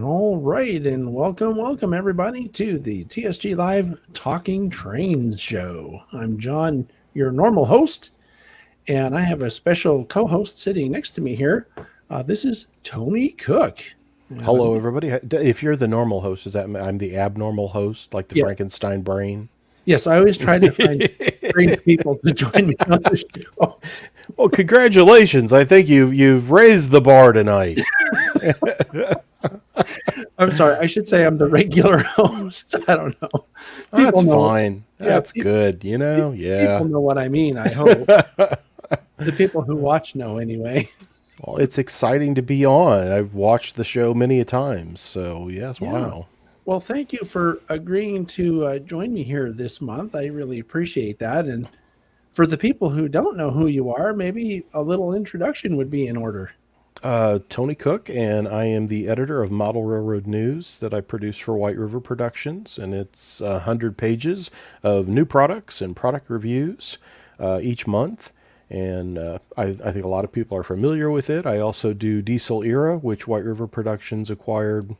All right, and welcome everybody to the TSG Live Talking Trains show. I'm John, your normal host, and I have a special co-host sitting next to me here. This is Tony Cook. Hello, everybody. If you're the normal host, is that I'm the abnormal host, like the Yeah, Frankenstein brain? yes, I always try to find strange people to join me on the show. Well, congratulations! I think you've raised the bar tonight. I'm sorry, I should say I'm the regular host. I don't know. People That's know. fine. Yeah, That's good. people Yeah. know what I mean. I hope the people who watch know anyway. Well, it's exciting to be on. I've watched the show many a times. So yes, Yeah. wow. Well, thank you for agreeing to join me here this month. I really appreciate that. And for the people who don't know who you are, maybe a little introduction would be in order. Tony Cook, and I am the editor of Model Railroad News that I produce for White River Productions, and it's 100 pages of new products and product reviews each month. And I think a lot of people are familiar with it. I also do Diesel Era, which White River Productions acquired.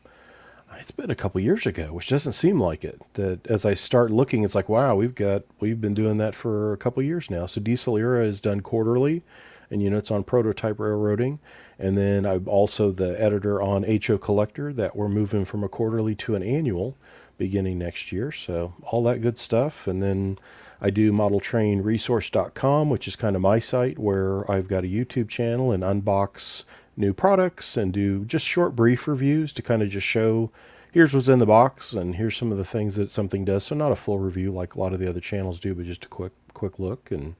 It's been a couple years ago, which doesn't seem like it. That as I start looking, it's like, wow, we've been doing that for a couple years now. So Diesel Era is done quarterly, and it's on prototype railroading. And then I'm also the editor on HO Collector that we're moving from a quarterly to an annual beginning next year. So all that good stuff. And then I do modeltrainresource.com, which is kind of my site where I've got a YouTube channel and unbox new products and do just short brief reviews to kind of just show here's what's in the box and here's some of the things that something does. So not a full review like a lot of the other channels do, but just a quick look. And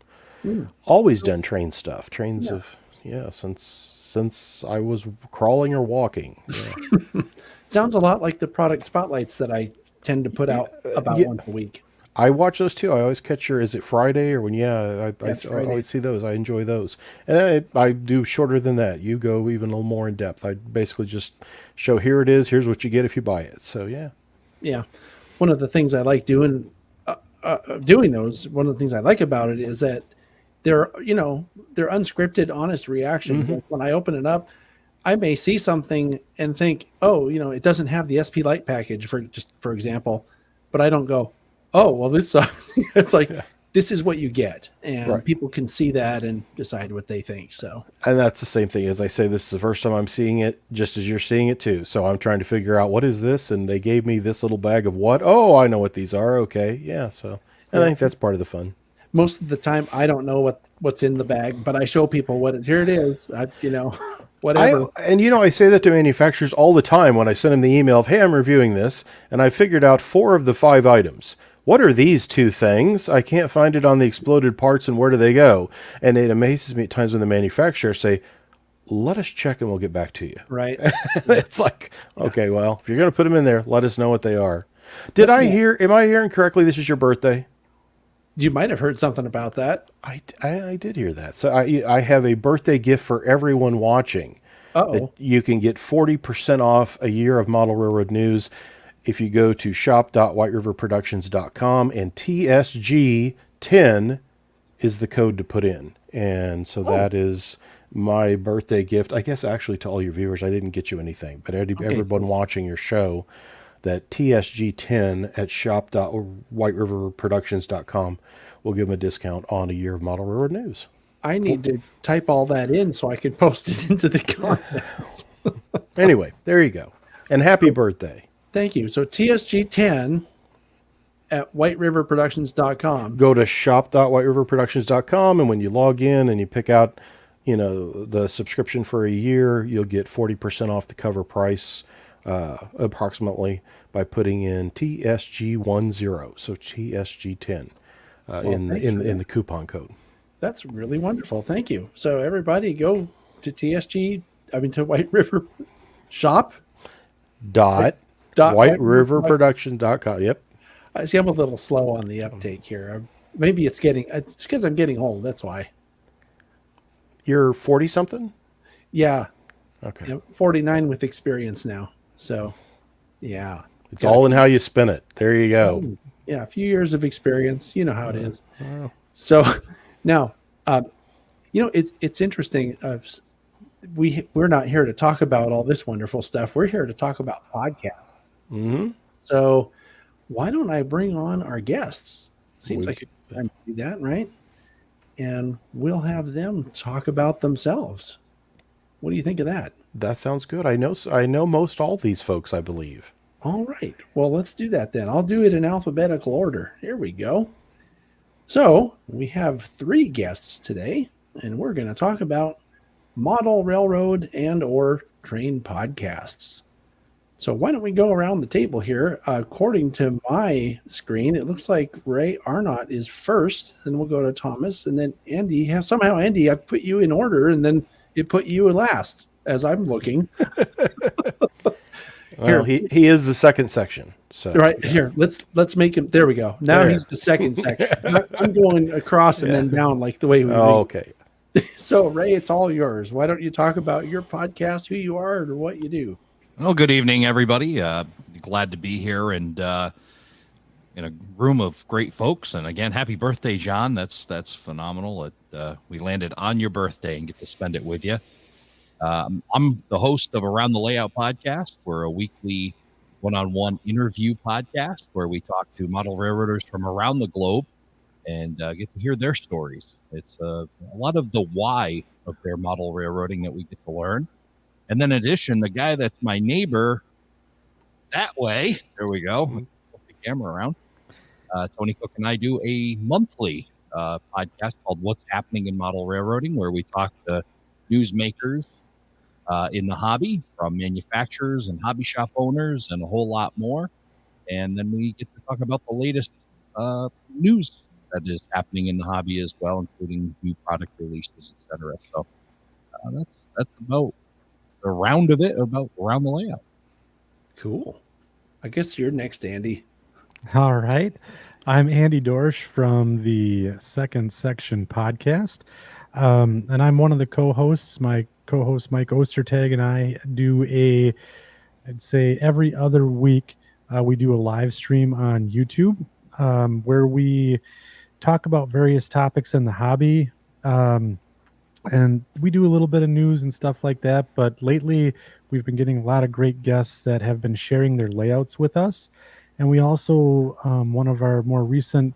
Mm. always done train stuff. Trains Yeah. have since I was crawling or walking. Sounds a lot like the product spotlights that I tend to put out about Yeah, once a week. I watch those too. I always catch is it Friday or when, That's I Friday. always see those. I enjoy those. And I do shorter than that. You go even a little more in depth. I basically just show here it is. Here's what you get if you buy it. So yeah. Yeah. One of the things I like doing those, one of the things I like about it is that they're unscripted, honest reactions. Like when I open it up, I may see something and think, oh, it doesn't have the SP Light package for example, but I don't go, oh, well, this sucks. It's like, this is what you get. And Right. people can see that and decide what they think. So, And that's the same thing as I say, this is the first time I'm seeing it, just as you're seeing it too. So I'm trying to figure out what is this, and they gave me this little bag of what? Oh, I know what these are. Okay, yeah. So, and I yeah, think that's part of the fun. most of the time, I don't know what's in the bag, but I show people here it is, whatever. I say that to manufacturers all the time when I send them the email of, hey, I'm reviewing this, and I figured out 4 of the 5 items. What are these 2 things? I can't find it on the exploded parts, and where do they go? And it amazes me at times when the manufacturers say, let us check and we'll get back to you. Right. It's like, okay, well, if you're going to put them in there, let us know what they are. That's me. Am I hearing correctly this is your birthday? You might have heard something about that. I did hear that. So I have a birthday gift for everyone watching that Uh-oh. you can get 40% off a year of Model Railroad News if you go to shop.whiteriverproductions.com, and TSG10 is the code to put in. And so that is my birthday gift, I guess, actually to all your viewers. I didn't get you anything, but everyone watching your show, that TSG10 at shop.whiteriverproductions.com will give them a discount on a year of Model Railroad News. I need to type all that in so I can post it into the comments. Anyway, there you go. And happy birthday. Thank you. So TSG10 at whiteriverproductions.com. Go to shop.whiteriverproductions.com, and when you log in and you pick out, the subscription for a year, you'll get 40% off the cover price, approximately, by putting in TSG10, so TSG10 in the coupon code. That's really wonderful. Thank you. So everybody go to to White River shop. Whiteriverproduction.com. Yep. I see I'm a little slow on the uptake here. Maybe it's because I'm getting old. That's why. You're 40 something? Yeah. Okay. 49 with experience now. So, yeah. It's all in how you spin it. There you go. Yeah, a few years of experience. You know how it is. So now, it's interesting. we're not here to talk about all this wonderful stuff. We're here to talk about podcasts. Mm-hmm. So why don't I bring on our guests? Seems We like could- a good time to do that, right? And we'll have them talk about themselves. What do you think of that? That sounds good. I know most all these folks, I believe. All right. Well, let's do that then. I'll do it in alphabetical order. Here we go. So we have 3 guests today, and we're going to talk about model railroad and or train podcasts. So why don't we go around the table here? According to my screen, it looks like Ray Arnott is first. Then we'll go to Thomas, and then Andy. Andy, I put you in order, and then it put you last as I'm looking. Well, he is the second section. So Right here, let's make him. There we go. Now There. he's the second section. I'm going across and then down like the way we read. Okay. So Ray, it's all yours. Why don't you talk about your podcast, who you are, or what you do? Well, good evening, everybody. Glad to be here and in a room of great folks. And again, happy birthday, John. That's phenomenal. We landed on your birthday and get to spend it with you. I'm the host of Around the Layout podcast. We're a weekly one-on-one interview podcast where we talk to model railroaders from around the globe and get to hear their stories. It's a lot of the why of their model railroading that we get to learn. And then in addition, the guy that's my neighbor that way, there we go, flip the camera around, Tony Cook and I do a monthly podcast called What's Happening in Model Railroading, where we talk to newsmakers in the hobby, from manufacturers and hobby shop owners and a whole lot more. And then we get to talk about the latest news that is happening in the hobby as well, including new product releases, etc. So that's about the round of it, about Around the Layout. Cool. I guess you're next, Andy. All right. I'm Andy Dorsch from the Second Section podcast. And I'm one of the co-hosts. My co-host Mike Ostertag and I do I'd say every other week, we do a live stream on YouTube where we talk about various topics in the hobby. And we do a little bit of news and stuff like that. But lately, we've been getting a lot of great guests that have been sharing their layouts with us. And we also, one of our more recent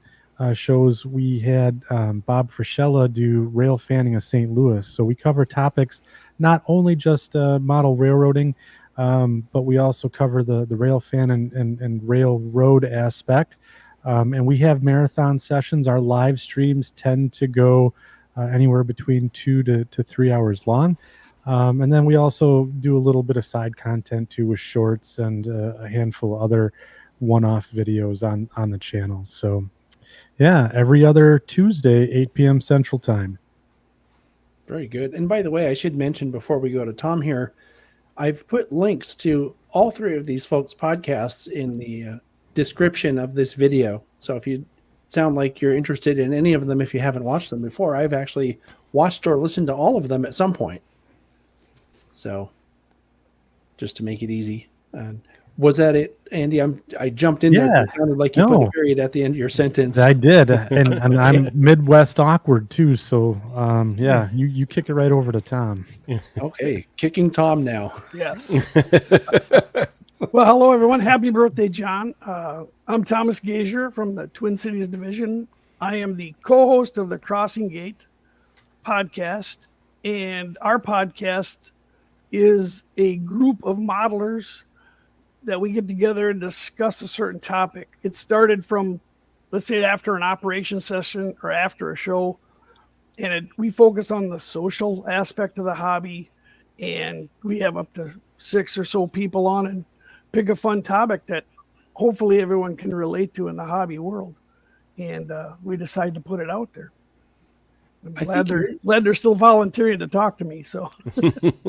shows, we had Bob Frischella do rail fanning of St. Louis. So we cover topics, not only just model railroading, but we also cover the rail fan and railroad aspect. And we have marathon sessions. Our live streams tend to go anywhere between 2 to 3 hours long. And then we also do a little bit of side content too, with shorts and a handful of other one-off videos on the channel. So yeah, every other Tuesday, 8 p.m. Central Time. Very good. And by the way, I should mention before we go to Tom here, I've put links to all 3 of these folks' podcasts in the description of this video. So if you sound like you're interested in any of them, if you haven't watched them before, I've actually watched or listened to all of them at some point. So just to make it easy. Was that it, Andy? I jumped in there. It sounded like you put a period at the end of your sentence. I did. And I'm Midwest awkward too. So yeah, you kick it right over to Tom. Okay. Kicking Tom now. Yes. Well, hello, everyone. Happy birthday, John. I'm Thomas Gazier from the Twin Cities Division. I am the co-host of the Crossing Gate podcast, and our podcast is a group of modelers that we get together and discuss a certain topic. It started from, let's say, after an operation session or after a show, and we focus on the social aspect of the hobby, and we have up to 6 or so people on and pick a fun topic that hopefully everyone can relate to in the hobby world. And we decided to put it out there. I'm glad they're still volunteering to talk to me. So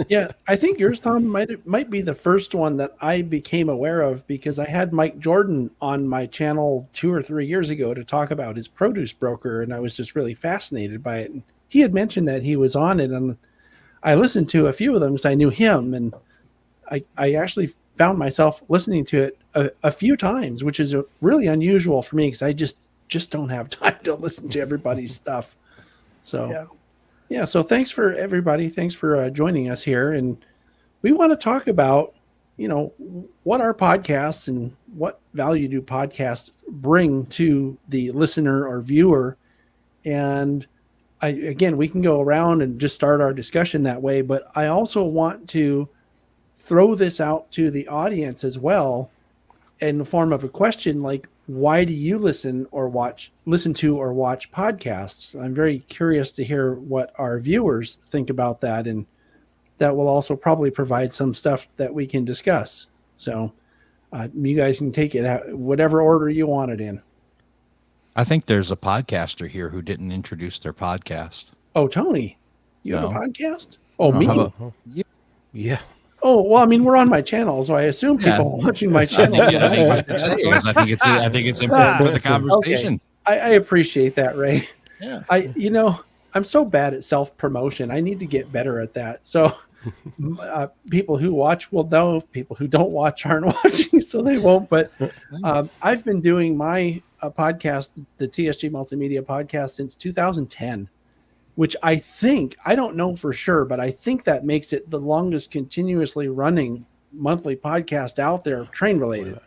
yeah, I think yours, Tom, might be the first one that I became aware of, because I had Mike Jordan on my channel 2 or 3 years ago to talk about his produce broker, and I was just really fascinated by it. And he had mentioned that he was on it, and I listened to a few of them because I knew him, and I actually found myself listening to it a few times, which is really unusual for me because I just don't have time to listen to everybody's stuff. So Yeah. So thanks for everybody. Thanks for joining us here. And we want to talk about, what are podcasts and what value do podcasts bring to the listener or viewer. And again, we can go around and just start our discussion that way. But I also want to throw this out to the audience as well in the form of a question, like, why do you listen to or watch podcasts? I'm very curious to hear what our viewers think about that, and that will also probably provide some stuff that we can discuss. So you guys can take it whatever order you want it in. I think there's a podcaster here who didn't introduce their podcast. Oh, Tony, you have a No. podcast? Oh, me? How about- Yeah. Oh, well, I mean, we're on my channel, so I assume people watching my I channel. think you should say it, 'cause I think it's important for the conversation. I appreciate that, Ray. Yeah. I'm so bad at self-promotion. I need to get better at that. So people who watch will know. People who don't watch aren't watching, so they won't. But I've been doing my podcast, the TSG Multimedia podcast, since 2010, which I don't know for sure, but I think that makes it the longest continuously running monthly podcast out there, train related.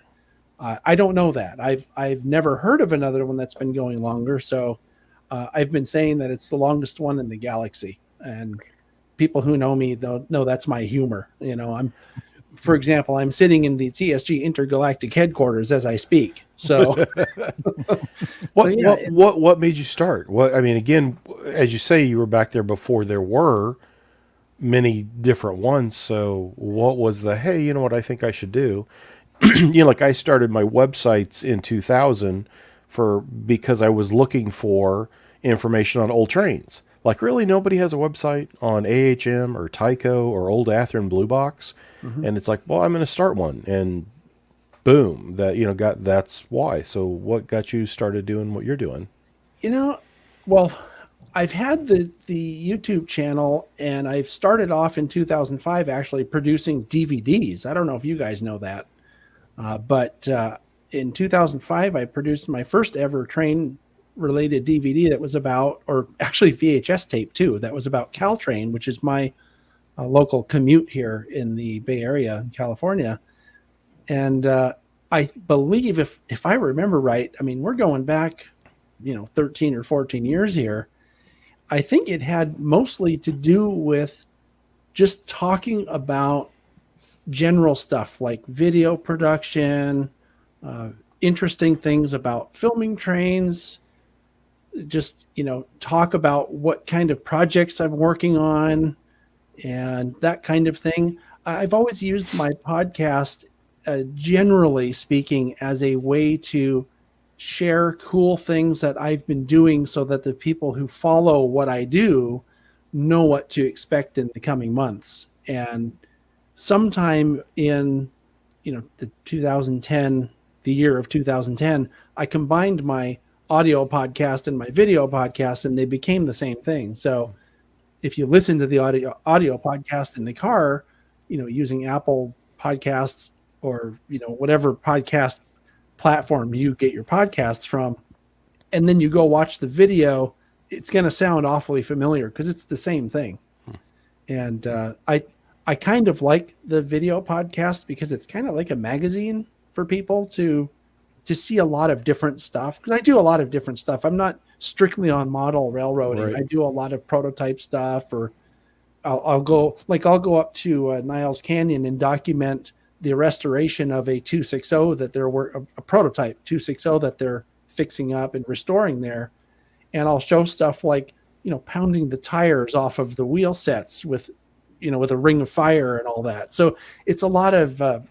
I don't know that. I've never heard of another one that's been going longer. So I've been saying that it's the longest one in the galaxy, and people who know me, they'll know that's my humor. For example, I'm sitting in the TSG intergalactic headquarters as I speak. So What made you start? Again, as you say, you were back there before there were many different ones. So what was the, hey, you know what I think I should do? Like I started my websites in 2000 because I was looking for information on old trains. Like really nobody has a website on AHM or Tyco or Old Atherton Blue Box. Mm-hmm. And it's like, well, I'm going to start one. And boom, that's why. So what got you started doing what you're doing? Well, I've had the YouTube channel, and I've started off in 2005 actually producing DVDs. I don't know if you guys know that. But in 2005, I produced my first ever train related DVD that was about, or actually VHS tape too, that was about Caltrain, which is my local commute here in the Bay Area in California. And I believe if I remember right, I mean, we're going back, 13 or 14 years here. I think it had mostly to do with just talking about general stuff like video production, interesting things about filming trains, just, talk about what kind of projects I'm working on and that kind of thing. I've always used my podcast, generally speaking, as a way to share cool things that I've been doing so that the people who follow what I do know what to expect in the coming months. And sometime in, the year of 2010, I combined my audio podcast and my video podcast, and they became the same thing. So if you listen to the audio podcast in the car, using Apple Podcasts or, whatever podcast platform you get your podcasts from, and then you go watch the video, it's going to sound awfully familiar because it's the same thing. And I kind of like the video podcast because it's kind of like a magazine for people to see a lot of different stuff, because I do a lot of different stuff. I'm not strictly on model railroading. Right. I do a lot of prototype stuff, or I'll go up to Niles Canyon and document the restoration of a 260 that a prototype 260 that they're fixing up and restoring there. And I'll show stuff like, pounding the tires off of the wheel sets with a ring of fire and all that. So it's a lot of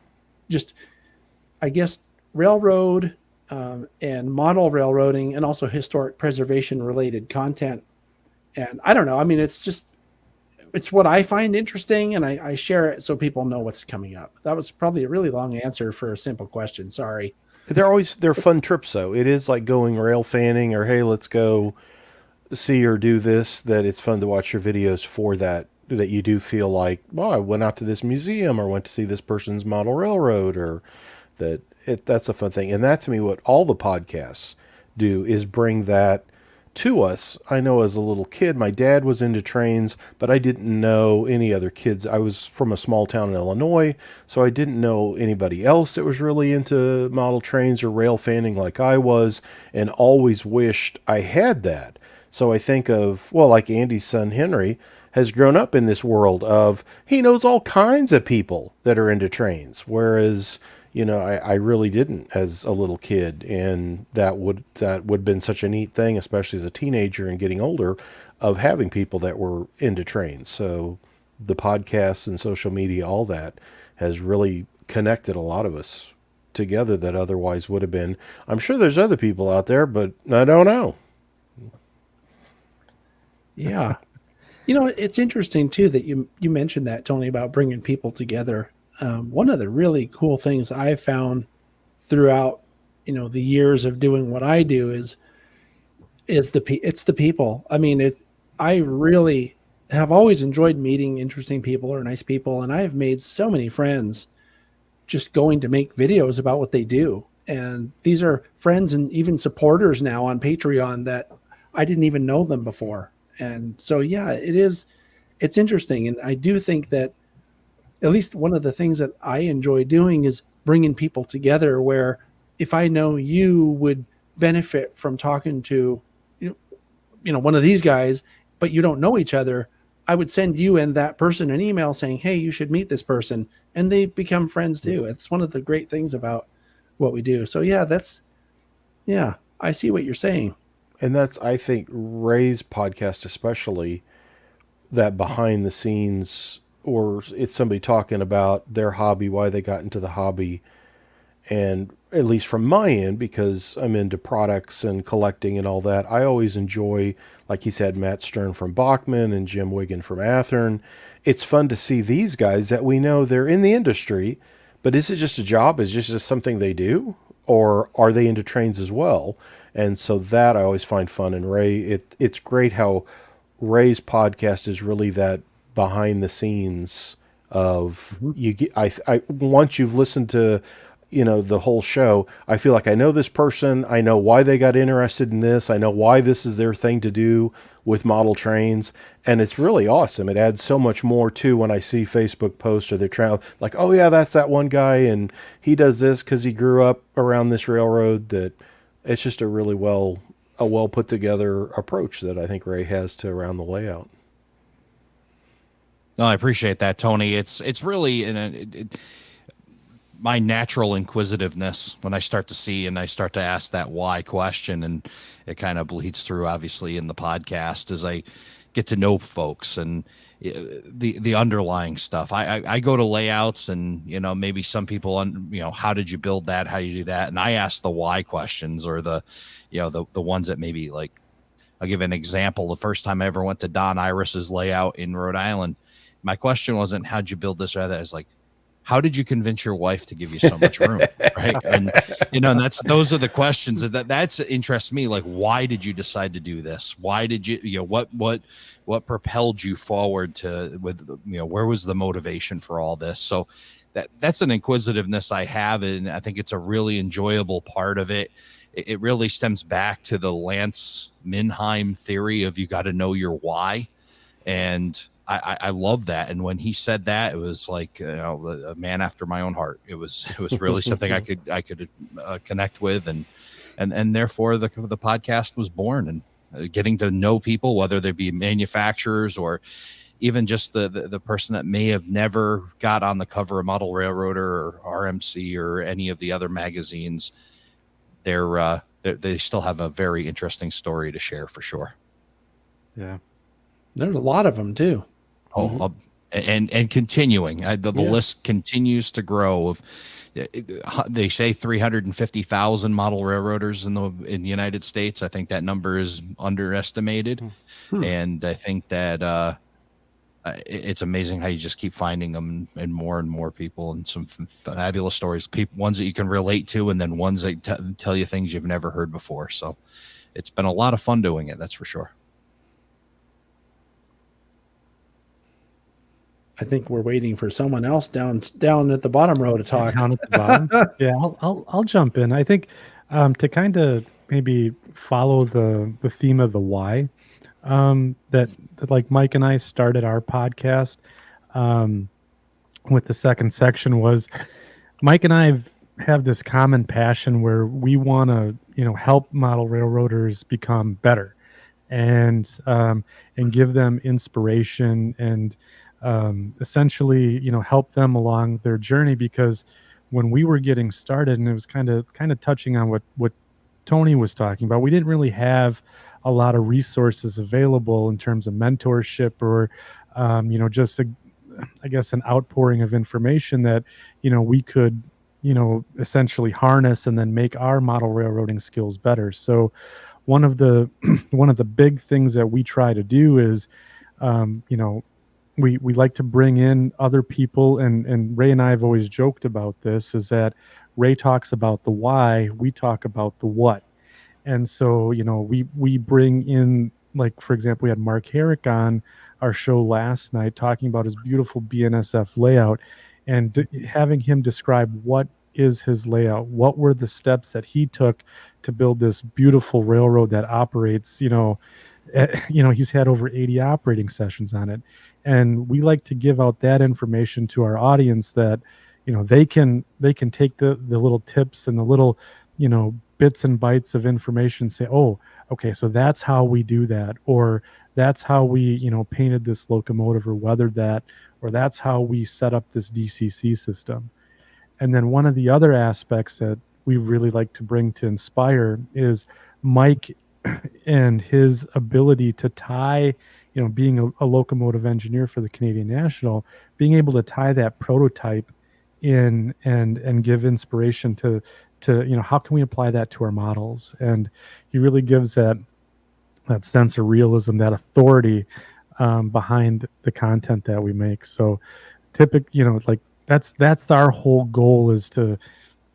just, I guess, railroad and model railroading, and also historic preservation related content. And I don't know, I mean, it's what I find interesting, and I share it so people know what's coming up. That was probably a really long answer for a simple question. Sorry. They're fun trips though. It is like going rail fanning, or, hey, let's go see or do this, that it's fun to watch your videos for that you do feel like, well, I went out to this museum or went to see this person's model railroad, or that's a fun thing. And that, to me, what all the podcasts do is bring that to us. I know as a little kid, my dad was into trains, but I didn't know any other kids. I was from a small town in Illinois, so I didn't know anybody else that was really into model trains or rail fanning like I was, and always wished I had that. So I think of, well, like Andy's son Henry has grown up in this world of, he knows all kinds of people that are into trains, whereas I really didn't as a little kid, and that would have been such a neat thing, especially as a teenager and getting older, of having people that were into trains. So the podcasts and social media, all that has really connected a lot of us together that otherwise would have been. I'm sure there's other people out there, but I don't know. Yeah. It's interesting too that you mentioned that, Tony, about bringing people together. One of the really cool things I've found throughout, the years of doing what I do is it's the people. I mean, I really have always enjoyed meeting interesting people or nice people, and I have made so many friends just going to make videos about what they do. And these are friends and even supporters now on Patreon that I didn't even know them before. And so, yeah, it's interesting. And I do think that at least one of the things that I enjoy doing is bringing people together, where if I know you would benefit from talking to, one of these guys, but you don't know each other, I would send you and that person an email saying, hey, you should meet this person. And they become friends too. It's one of the great things about what we do. So yeah, I see what you're saying. And that's, I think, Ray's podcast especially, that behind the scenes, or it's somebody talking about their hobby, why they got into the hobby. And at least from my end, because I'm into products and collecting and all that, I always enjoy, like he said, Matt Stern from Bachman and Jim Wiggin from Athearn. It's fun to see these guys that we know they're in the industry, but is it just a job? Is it just something they do? Or are they into trains as well? And so that I always find fun. And Ray, it's great how Ray's podcast is really that behind the scenes of you get, I once you've listened to the whole show, I feel like I know this person, I know why they got interested in this, I know why this is their thing to do with model trains, and it's really awesome. It adds so much more too when I see Facebook posts or they're trying, like, oh yeah, that's that one guy and he does this because he grew up around this railroad. That it's just a really well put together approach that I think Ray has to around the layout. No, I appreciate that, Tony. It's really my natural inquisitiveness when I start to see and I start to ask that why question, and it kind of bleeds through obviously in the podcast as I get to know folks and the underlying stuff. I go to layouts and, maybe some people, how did you build that? How do you do that? And I ask the why questions, or the ones that maybe, like, I'll give an example. The first time I ever went to Don Iris's layout in Rhode Island, my question wasn't how'd you build this or that. It's like, how did you convince your wife to give you so much room? Right. And, and those are the questions that's interests me. Like, why did you decide to do this? Why did you, what propelled you forward where was the motivation for all this? So that's an inquisitiveness I have. And I think it's a really enjoyable part of it. It really stems back to the Lance Minheim theory of you got to know your why. And I love that. And when he said that, it was like, a man after my own heart. It was really something I could connect with, and therefore the podcast was born, and getting to know people, whether they be manufacturers or even just the person that may have never got on the cover of Model Railroader or RMC or any of the other magazines. They still have a very interesting story to share for sure. Yeah. There's a lot of them too. Oh, and continuing, the list continues to grow. Of they say 350,000 model railroaders in the United States. I think that number is underestimated, and I think that it's amazing how you just keep finding them and more people, and some fabulous stories. Ones that you can relate to, and then ones that tell you things you've never heard before. So it's been a lot of fun doing it. That's for sure. I think we're waiting for someone else down at the bottom row to talk. Down at the bottom. Yeah, I'll jump in. I think to kind of maybe follow the theme of the why, that like Mike and I started our podcast with the second section was Mike and I have this common passion where we want to, help model railroaders become better, and give them inspiration, and essentially, help them along their journey. Because when we were getting started, and it was kind of touching on what Tony was talking about, we didn't really have a lot of resources available in terms of mentorship, or just I guess an outpouring of information that we could essentially harness and then make our model railroading skills better. So one of the one of the big things that we try to do is we like to bring in other people, and Ray and I have always joked about this, is that Ray talks about the why, we talk about the what. And so, we bring in, like, for example, we had Mark Herrick on our show last night talking about his beautiful BNSF layout, and having him describe what is his layout, what were the steps that he took to build this beautiful railroad that operates, he's had over 80 operating sessions on it. And we like to give out that information to our audience, that they can take the little tips and the little bits and bytes of information, say, oh, okay, so that's how we do that, or that's how we painted this locomotive or weathered that, or that's how we set up this DCC system. And then one of the other aspects that we really like to bring to Inspire is Mike and his ability to tie, being a locomotive engineer for the Canadian National, being able to tie that prototype in and give inspiration to how can we apply that to our models. And he really gives that sense of realism, that authority behind the content that we make. So typically, like that's our whole goal, is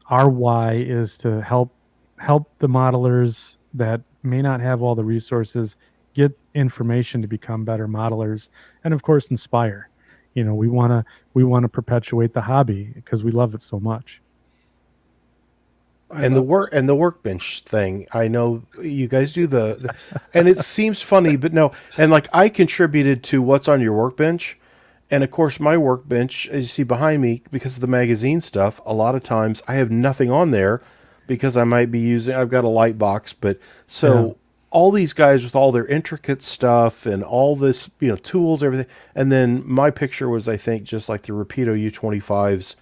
our why is to help the modelers that may not have all the resources get information to become better modelers, and of course inspire. We want to perpetuate the hobby because we love it so much. And the workbench thing, I know you guys do the and it seems funny, but no. And like, I contributed to what's on your workbench. And of course, my workbench, as you see behind me, because of the magazine stuff, a lot of times I have nothing on there because I might be I've got a light box, but so all these guys with all their intricate stuff and all this, tools, everything. And then my picture was, I think, just like the Rapido U25s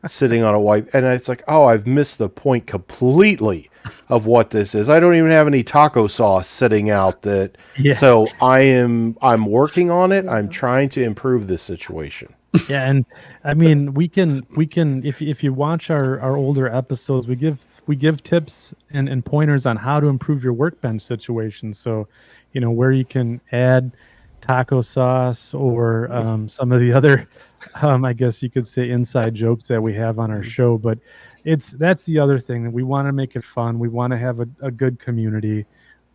sitting on a white, and it's like, oh, I've missed the point completely of what this is. I don't even have any taco sauce sitting out that. Yeah. So I'm working on it. I'm trying to improve this situation. Yeah. And I mean, we can, if you watch our older episodes, we give tips and pointers on how to improve your workbench situation. So, where you can add taco sauce, or some of the other, I guess you could say, inside jokes that we have on our show. But that's the other thing, that we want to make it fun. We want to have a good community,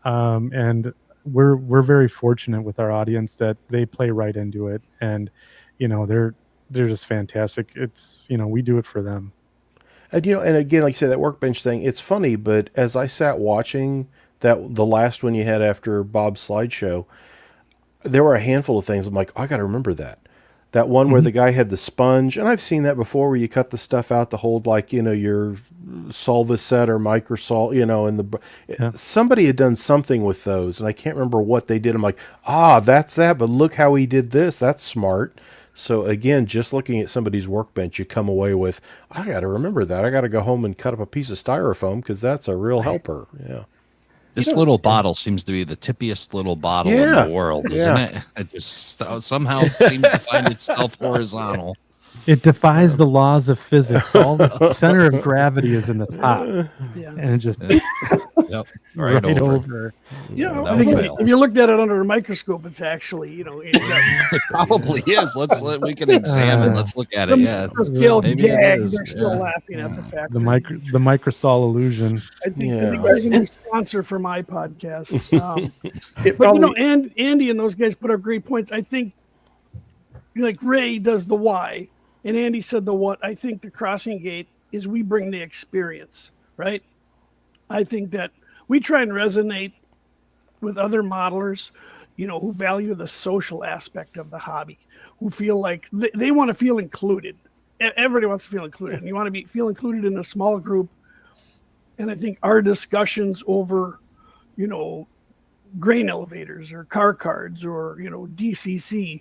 and we're very fortunate with our audience that they play right into it, and they're just fantastic. It's we do it for them. And and again, like I said, that workbench thing, it's funny, but as I sat watching the last one you had after Bob's slideshow, there were a handful of things I'm like, I got to remember that. That one where the guy had the sponge, and I've seen that before, where you cut the stuff out to hold, like, your Solvaset or Microsol, and somebody had done something with those, and I can't remember what they did. I'm like, that's that, but look how he did this. That's smart. So again, just looking at somebody's workbench, you come away with, I got to remember that. I got to go home and cut up a piece of styrofoam, because that's a real helper. Yeah. This little bottle seems to be the tippiest little bottle in the world, isn't it? It just somehow seems to find itself horizontal. It defies the laws of physics. All the center of gravity is in the top, and it just right over. I think if you looked at it under a microscope, it's actually, it probably is. We can examine. Let's look at it. Yeah, they're still laughing at the fact. The microsol illusion. I think there's a new sponsor for my podcast. But and Andy and those guys put up great points. I think, like, Ray does the why, and Andy said the what. I think the crossing gate is we bring the experience, right? I think that we try and resonate with other modelers, who value the social aspect of the hobby, who feel like they want to feel included. Everybody wants to feel included, and you want to feel included in a small group. And I think our discussions over, grain elevators or car cards or, DCC,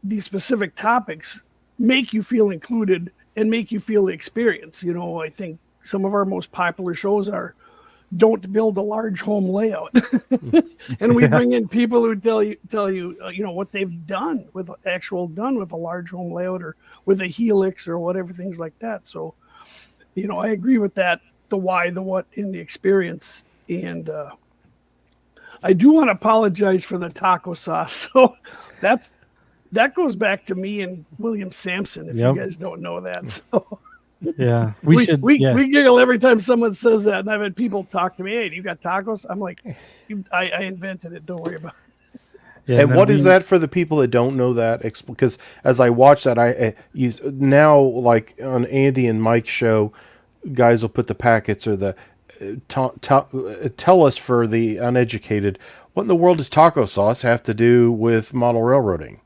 these specific topics make you feel included and make you feel the experience. I think some of our most popular shows are Don't Build a Large Home Layout. And we bring in people who tell you, what they've done with a large home layout or with a helix or whatever, things like that. So, I agree with that, the why, the what in the experience. And I do want to apologize for the taco sauce. So that goes back to me and William Sampson, if you guys don't know that. So Yeah, we giggle every time someone says that, and I've had people talk to me, "Hey, do you got tacos?" I'm like, I invented it. Don't worry about it. Yeah, and what is that for the people that don't know that? Because as I watch that, I use now, like on Andy and Mike's show, guys will put the packets or the tell us for the uneducated, what in the world does taco sauce have to do with model railroading?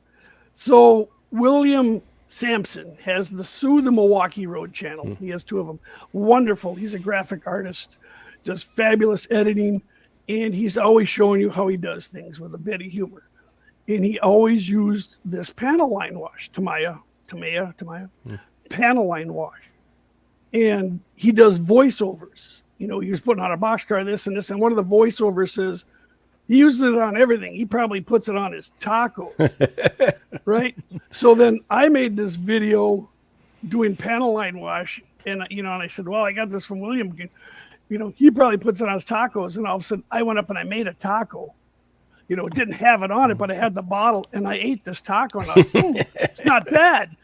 So William Sampson has the Sue the Milwaukee Road channel. He has two of them. Wonderful. He's a graphic artist, does fabulous editing, and he's always showing you how he does things with a bit of humor. And he always used this panel line wash, Tamiya, panel line wash. And he does voiceovers. He was putting on a boxcar, this and this, and one of the voiceovers says, he uses it on everything. He probably puts it on his tacos, right? So then I made this video doing panel line wash, and and I said, well, I got this from William. He probably puts it on his tacos, and all of a sudden I went up and I made a taco. It didn't have it on it, but I had the bottle, and I ate this taco, and I was, it's not bad,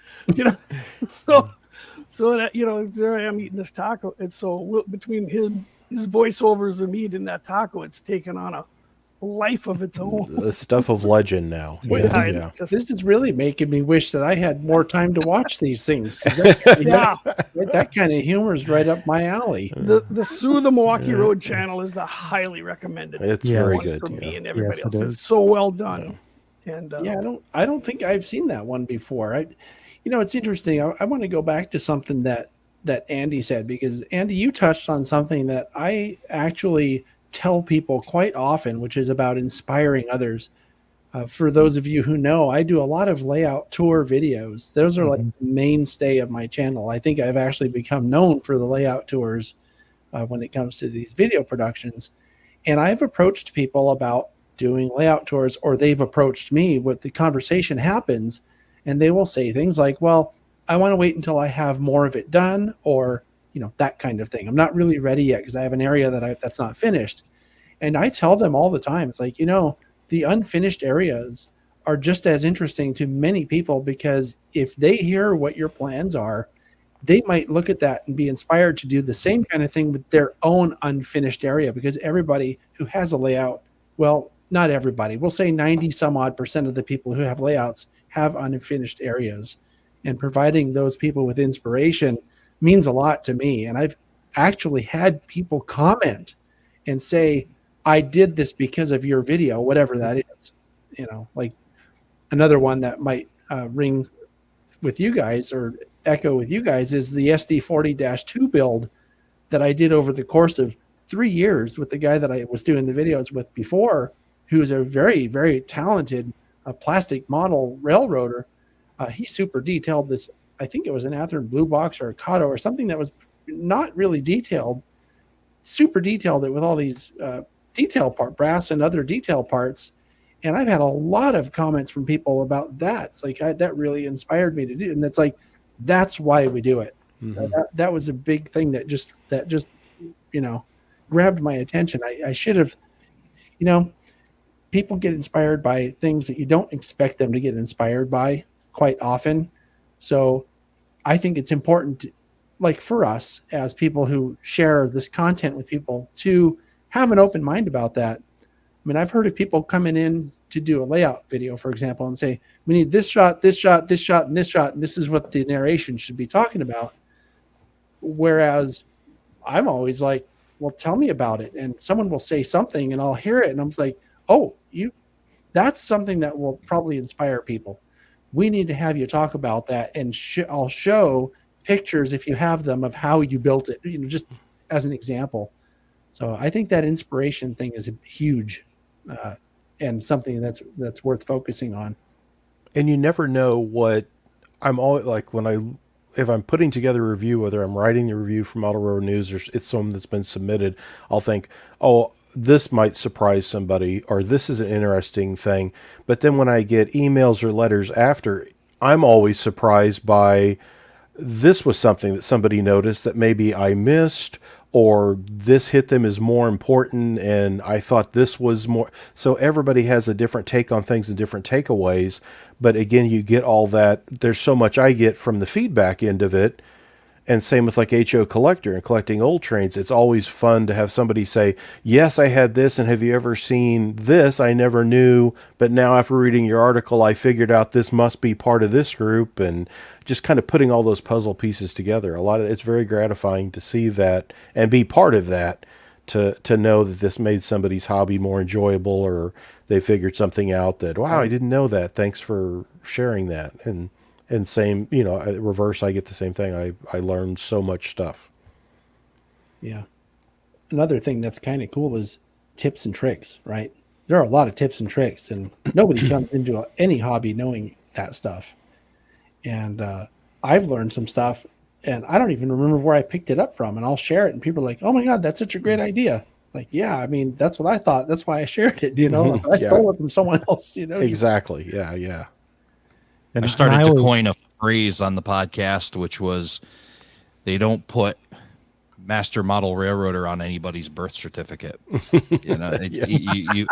So that there I am eating this taco, and so between his voiceovers and me eating that taco, it's taken on a life of its own. The stuff of legend now. Yeah. This is really making me wish that I had more time to watch these things. That kind of humor is right up my alley. The Sue the Milwaukee Road channel is the highly recommended. It's very one good for me and Yes, everybody else. it is. It's so well done. And I don't think I've seen that one before. It's interesting. I want to go back to something that Andy said, because Andy, you touched on something that I actually tell people quite often, which is about inspiring others. For those of you who know, I do a lot of layout tour videos. Those are like the mainstay of my channel. I think I've actually become known for the layout tours when it comes to these video productions. And I've approached people about doing layout tours, or they've approached me. What the conversation happens, and they will say things like, well, I want to wait until I have more of it done, or that kind of thing. I'm not really ready yet because I have an area that's not finished. And I tell them all the time, it's like, the unfinished areas are just as interesting to many people, because if they hear what your plans are, they might look at that and be inspired to do the same kind of thing with their own unfinished area. Because everybody who has a layout, well, not everybody, we'll say 90 some odd % of the people who have layouts have unfinished areas. And providing those people with inspiration means a lot to me. And I've actually had people comment and say, I did this because of your video, whatever that is. Like another one that might ring with you guys or echo with you guys is the SD40-2 build that I did over the course of 3 years with the guy that I was doing the videos with before, who's a very, very talented plastic model railroader. He super detailed this. I think it was an Athearn Blue Box or a Kato or something that was not really detailed, super detailed it with all these detail part, brass and other detail parts. And I've had a lot of comments from people about that. It's like, that really inspired me to do it. And it's like, that's why we do it. Mm-hmm. That was a big thing that just grabbed my attention. I should have, people get inspired by things that you don't expect them to get inspired by quite often. So I think it's important to, like for us as people who share this content with people, to have an open mind about that. I mean, I've heard of people coming in to do a layout video, for example, and say, we need this shot, this shot, this shot, and this shot, and this is what the narration should be talking about. Whereas I'm always like, well, tell me about it. And someone will say something and I'll hear it. And I'm like, oh, that's something that will probably inspire people. We need to have you talk about that. And I'll show pictures, if you have them, of how you built it, just as an example. So I think that inspiration thing is huge, and something that's worth focusing on. And you never know what I'm always like if I'm putting together a review, whether I'm writing the review for Model Railroad News or it's something that's been submitted, I'll think, oh, this might surprise somebody, or this is an interesting thing. But then when I get emails or letters after, I'm always surprised by, this was something that somebody noticed that maybe I missed, or this hit them as more important and I thought this was more. So everybody has a different take on things and different takeaways. But again, you get all that. There's so much I get from the feedback end of it. And same with like HO Collector and collecting old trains. It's always fun to have somebody say, yes, I had this, and have you ever seen this? I never knew, but now after reading your article, I figured out this must be part of this group, and just kind of putting all those puzzle pieces together. It's very gratifying to see that and be part of that, to know that this made somebody's hobby more enjoyable, or they figured something out that, wow, I didn't know that. Thanks for sharing that. And same, reverse, I get the same thing. I learned so much stuff. Yeah. Another thing that's kind of cool is tips and tricks, right? There are a lot of tips and tricks, and nobody comes into any hobby knowing that stuff. And I've learned some stuff, and I don't even remember where I picked it up from, and I'll share it, and people are like, oh my God, that's such a great idea. Like, yeah, I mean, that's what I thought. That's why I shared it, I stole it from someone else, Exactly. Yeah. And I started to coin a phrase on the podcast, which was, they don't put Master Model Railroader on anybody's birth certificate.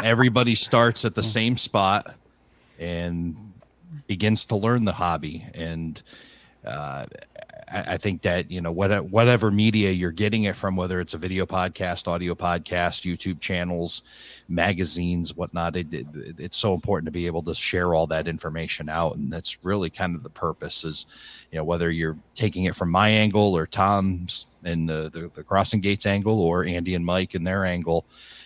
Everybody starts at the same spot and begins to learn the hobby. And I think that, whatever media you're getting it from, whether it's a video podcast, audio podcast, YouTube channels, magazines, whatnot, it's so important to be able to share all that information out. And that's really kind of the purpose is, whether you're taking it from my angle or Tom's and the Crossing Gates angle, or Andy and Mike and their angle,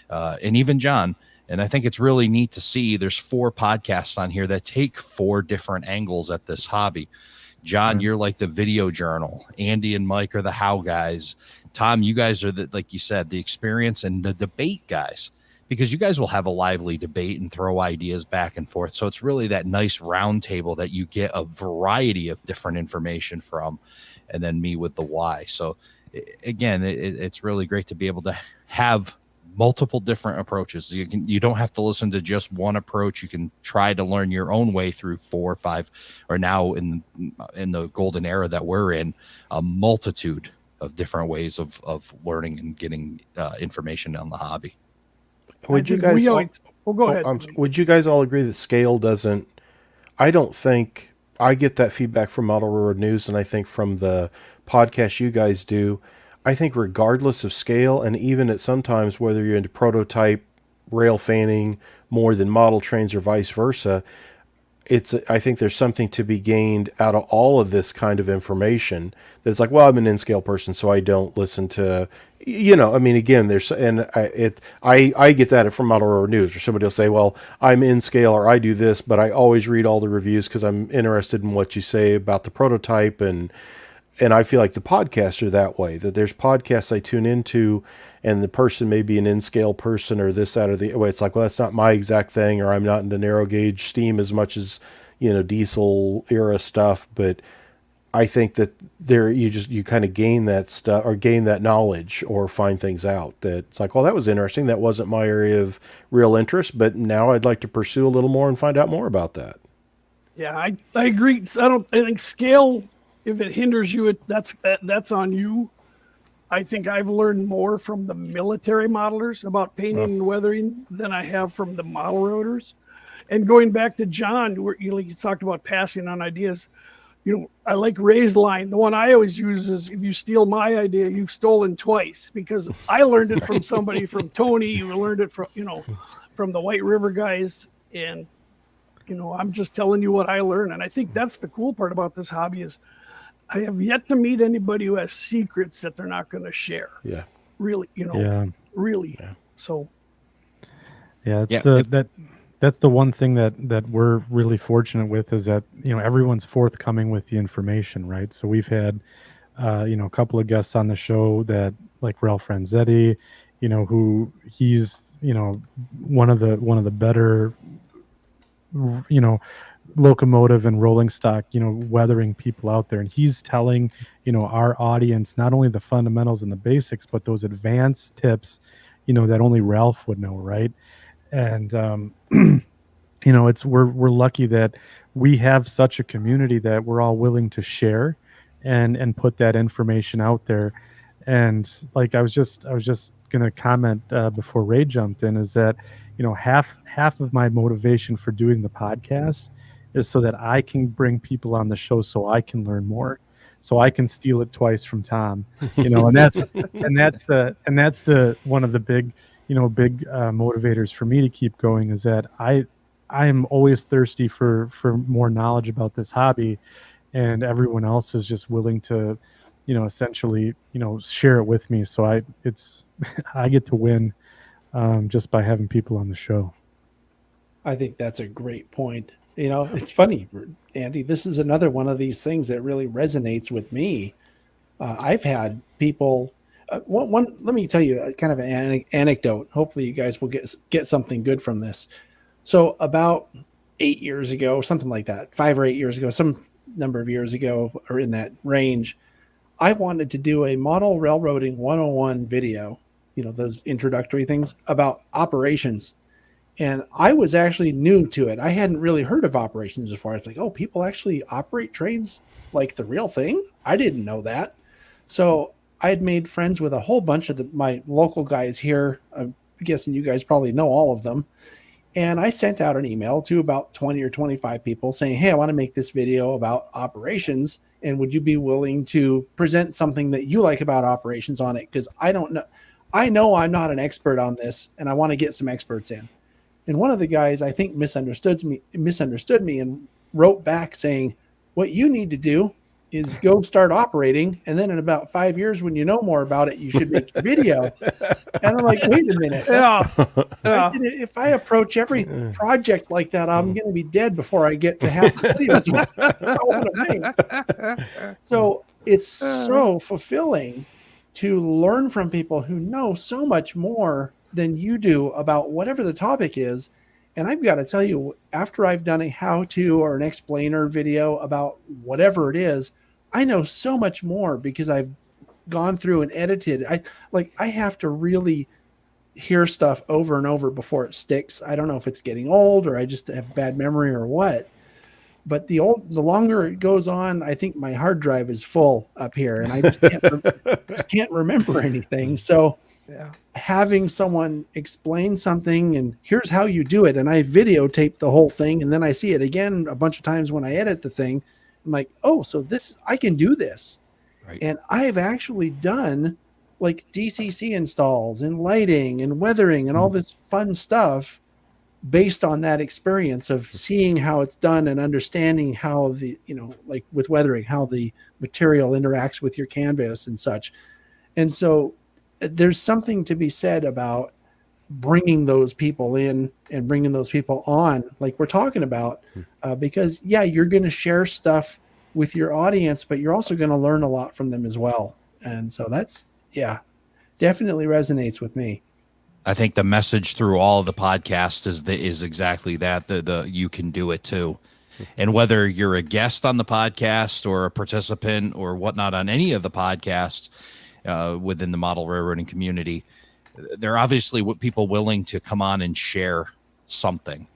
and even John. And I think it's really neat to see there's 4 podcasts on here that take 4 different angles at this hobby. John, you're like the video journal. Andy and Mike are the how guys. Tom, you guys are like you said, the experience and the debate guys, because you guys will have a lively debate and throw ideas back and forth. So it's really that nice round table that you get a variety of different information from, and then me with the why. So again, it's really great to be able to have multiple different approaches. You don't have to listen to just one approach. You can try to learn your own way through 4 or 5, or now in the golden era that we're in, a multitude of different ways of learning and getting information on the hobby. Would you guys go ahead. Would you guys all agree that scale doesn't, I don't think, I get that feedback from Model Railroad News, and I think from the podcast you guys do, I think regardless of scale, and even at sometimes whether you're into prototype rail fanning more than model trains or vice versa, I think there's something to be gained out of all of this kind of information. That's like, well, I'm an in-scale person, so I don't listen to, again, I get that from Model Railroad News, or somebody will say, well, I'm in scale or I do this, but I always read all the reviews because I'm interested in what you say about the prototype. And I feel like the podcasts are that way, that there's podcasts I tune into and the person may be an in-scale person or this, that, or the way. It's like, well, that's not my exact thing, or I'm not into narrow gauge steam as much as, diesel era stuff. But I think that you kind of gain that stuff, or gain that knowledge, or find things out that it's like, well, that was interesting. That wasn't my area of real interest, but now I'd like to pursue a little more and find out more about that. Yeah, I agree. I think scale, if it hinders you, that's on you. I think I've learned more from the military modelers about painting and weathering than I have from the model roaders. And going back to John, where you talked about passing on ideas, I like Ray's line. The one I always use is, if you steal my idea, you've stolen twice, because I learned it from somebody, from Tony, who learned it from the White River guys. And, I'm just telling you what I learned. And I think that's the cool part about this hobby is I have yet to meet anybody who has secrets that they're not going to share. Yeah. really, really. Yeah. So Yeah, it's Yeah, that's the one thing that we're really fortunate with is that everyone's forthcoming with the information, right? So we've had a couple of guests on the show that like Ralph Franzetti, who he's one of the better locomotive and rolling stock weathering people out there, and he's telling our audience not only the fundamentals and the basics but those advanced tips that only Ralph would know, right? And it's we're lucky that we have such a community that we're all willing to share and put that information out there. And like I was just gonna comment before Ray jumped in, is that half of my motivation for doing the podcast is so that I can bring people on the show so I can learn more, so I can steal it twice from Tom, and that's the one of the big motivators for me to keep going, is that I am always thirsty for more knowledge about this hobby, and everyone else is just willing to essentially share it with me. So I get to win just by having people on the show. I think that's a great point. It's funny, Andy, this is another one of these things that really resonates with me. I've had people, let me tell you kind of an anecdote. Hopefully you guys will get something good from this. So about 8 years ago, something like that, 5 or 8 years ago, some number of years ago, or in that range, I wanted to do a model railroading 101 video, those introductory things about operations. And I was actually new to it. I hadn't really heard of operations before. I was like, oh, people actually operate trains like the real thing? I didn't know that. So I had made friends with a whole bunch of my local guys here. I'm guessing you guys probably know all of them. And I sent out an email to about 20 or 25 people saying, hey, I want to make this video about operations. And would you be willing to present something that you like about operations on it? Because I don't know. I know I'm not an expert on this, and I want to get some experts in. And one of the guys, I think, misunderstood me and wrote back saying, what you need to do is go start operating. And then in about 5 years, when you know more about it, you should make a video. And I'm like, wait a minute. yeah. If I approach every project like that, I'm going to be dead before I get to have the videos. So it's so fulfilling to learn from people who know so much more than you do about whatever the topic is. And I've got to tell you, after I've done a how-to or an explainer video about whatever it is, I know so much more because I've gone through and edited. I have to really hear stuff over and over before it sticks. I don't know if it's getting old or I just have bad memory or what. But the longer it goes on, I think my hard drive is full up here, and I just can't remember anything. So having someone explain something and here's how you do it, and I videotape the whole thing, and then I see it again a bunch of times when I edit the thing. I'm like, oh, so I can do this. Right. And I've actually done like DCC installs and lighting and weathering and all this fun stuff based on that experience of seeing how it's done and understanding how like with weathering, how the material interacts with your canvas and such. And so there's something to be said about bringing those people in and bringing those people on, like we're talking about, because you're going to share stuff with your audience, but you're also going to learn a lot from them as well. And so that's, definitely resonates with me. I think the message through all of the podcasts is exactly that. The you can do it too. And whether you're a guest on the podcast or a participant or whatnot on any of the podcasts within the model railroading community, they're obviously people willing to come on and share something.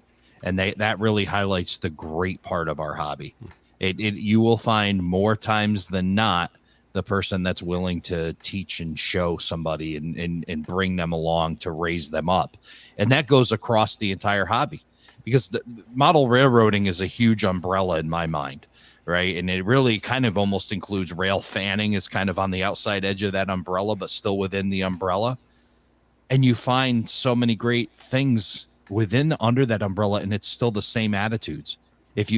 And that really highlights the great part of our hobby. You will find more times than not the person that's willing to teach and show somebody and bring them along to raise them up. And that goes across the entire hobby, because the model railroading is a huge umbrella in my mind, right? And it really kind of almost includes rail fanning is kind of on the outside edge of that umbrella, but still within the umbrella. And you find so many great things under that umbrella, and it's still the same attitudes. Of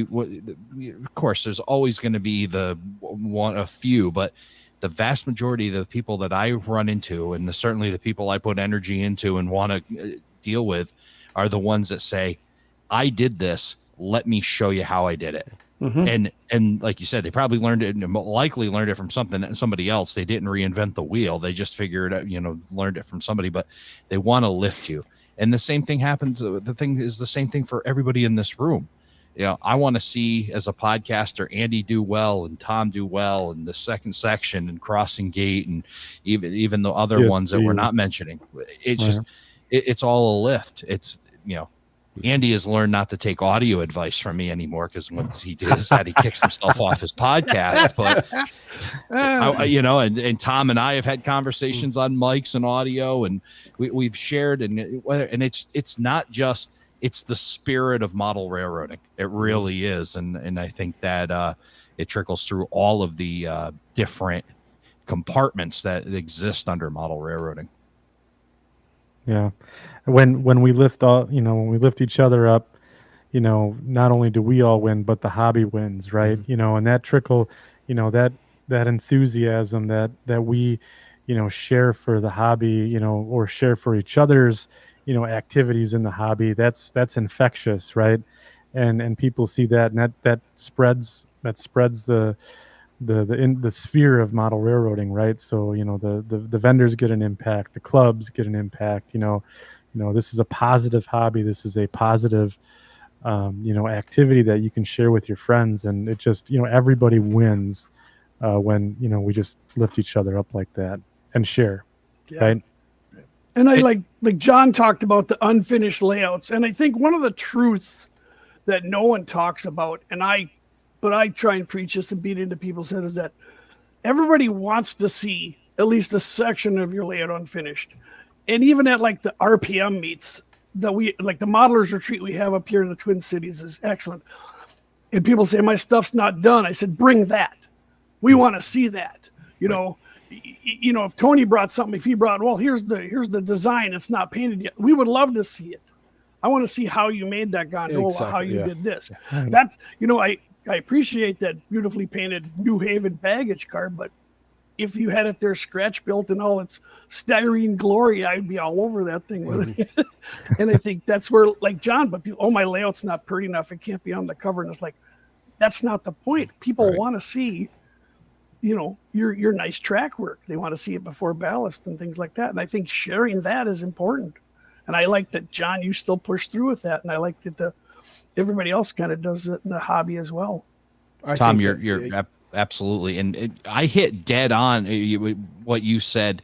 course, there's always going to be a few, but the vast majority of the people that I run into, and certainly the people I put energy into and want to deal with, are the ones that say, I did this, let me show you how I did it. Mm-hmm. And like you said, they probably learned it, and likely learned it from somebody else. They didn't reinvent the wheel. They just figured out, learned it from somebody, but they want to lift you. And the same thing happens. The thing is the same thing for everybody in this room. I want to see, as a podcaster, Andy do well and Tom do well, and the second section and Crossing Gate, and even the other ones that we're not mentioning. It's just, it's all a lift. It's, Andy has learned not to take audio advice from me anymore, because once he does that, he kicks himself off his podcast. But and Tom and I have had conversations on mics and audio, and we've shared, and it's not just, it's the spirit of model railroading. It really is, and I think that it trickles through all of the different compartments that exist under model railroading. Yeah. When we lift when we lift each other up, not only do we all win, but the hobby wins, right? And that trickle, that enthusiasm that we, share for the hobby, or share for each other's, activities in the hobby, that's infectious, right? And people see that, and that spreads the sphere of model railroading, right? So the vendors get an impact, the clubs get an impact. This is a positive hobby. This is a positive, activity that you can share with your friends, and it just, everybody wins when we just lift each other up like that and share, right? And I like John talked about the unfinished layouts, and I think one of the truths that no one talks about, but I try and preach this and beat into people's head, is that everybody wants to see at least a section of your layout unfinished. And even at like the RPM meets that we, like the modelers retreat we have up here in the Twin Cities, is excellent. And people say, my stuff's not done. I said, bring that. We want to see that. If Tony brought something, if he brought, well, here's the design, it's not painted yet, we would love to see it. I want to see how you made that gondola, how you did this. That, I appreciate that beautifully painted New Haven baggage car, but if you had it there scratch built in all its styrene glory, I'd be all over that thing with it. And I think that's where, like John, but people, my layout's not pretty enough, it can't be on the cover. And it's like, that's not the point. People want to see, your nice track work. They want to see it before ballast and things like that. And I think sharing that is important. And I like that, John, you still push through with that. And I like that everybody else kind of does it in the hobby as well. Tom, you're absolutely, and I hit dead on what you said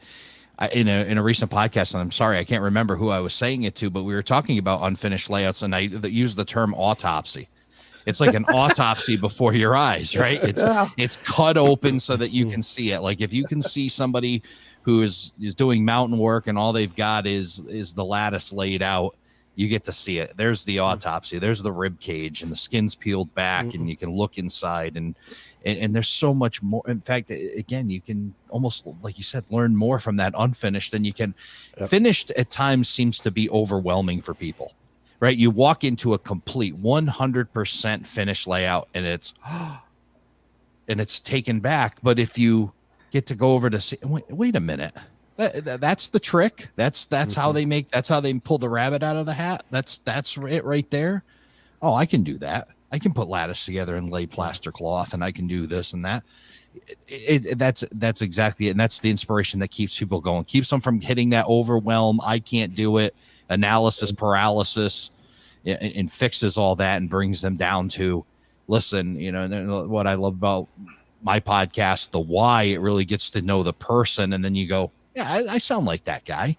in a recent podcast. And I'm sorry, I can't remember who I was saying it to, but we were talking about unfinished layouts, and I used the term autopsy. It's like an autopsy before your eyes, right? It's cut open so that you can see it. Like if you can see somebody who is doing mountain work and all they've got is the lattice laid out, you get to see it. There's the autopsy. There's the rib cage, and the skin's peeled back, and you can look inside, and there's so much more. In fact, again, you can almost, like you said, learn more from that unfinished than you can. Finished at times seems to be overwhelming for people, right? You walk into a complete 100% finished layout, and it's taken back. But if you get to go over to see, wait a minute. That's the trick. That's how they make. That's how they pull the rabbit out of the hat. That's it right there. Oh, I can do that. I can put lattice together and lay plaster cloth, and I can do this and that. That's exactly it. And that's the inspiration that keeps people going, keeps them from hitting that overwhelm. I can't do it. Analysis paralysis, and fixes all that and brings them down to listen. What I love about my podcast, the why, it really gets to know the person, and then you go, yeah, I sound like that guy.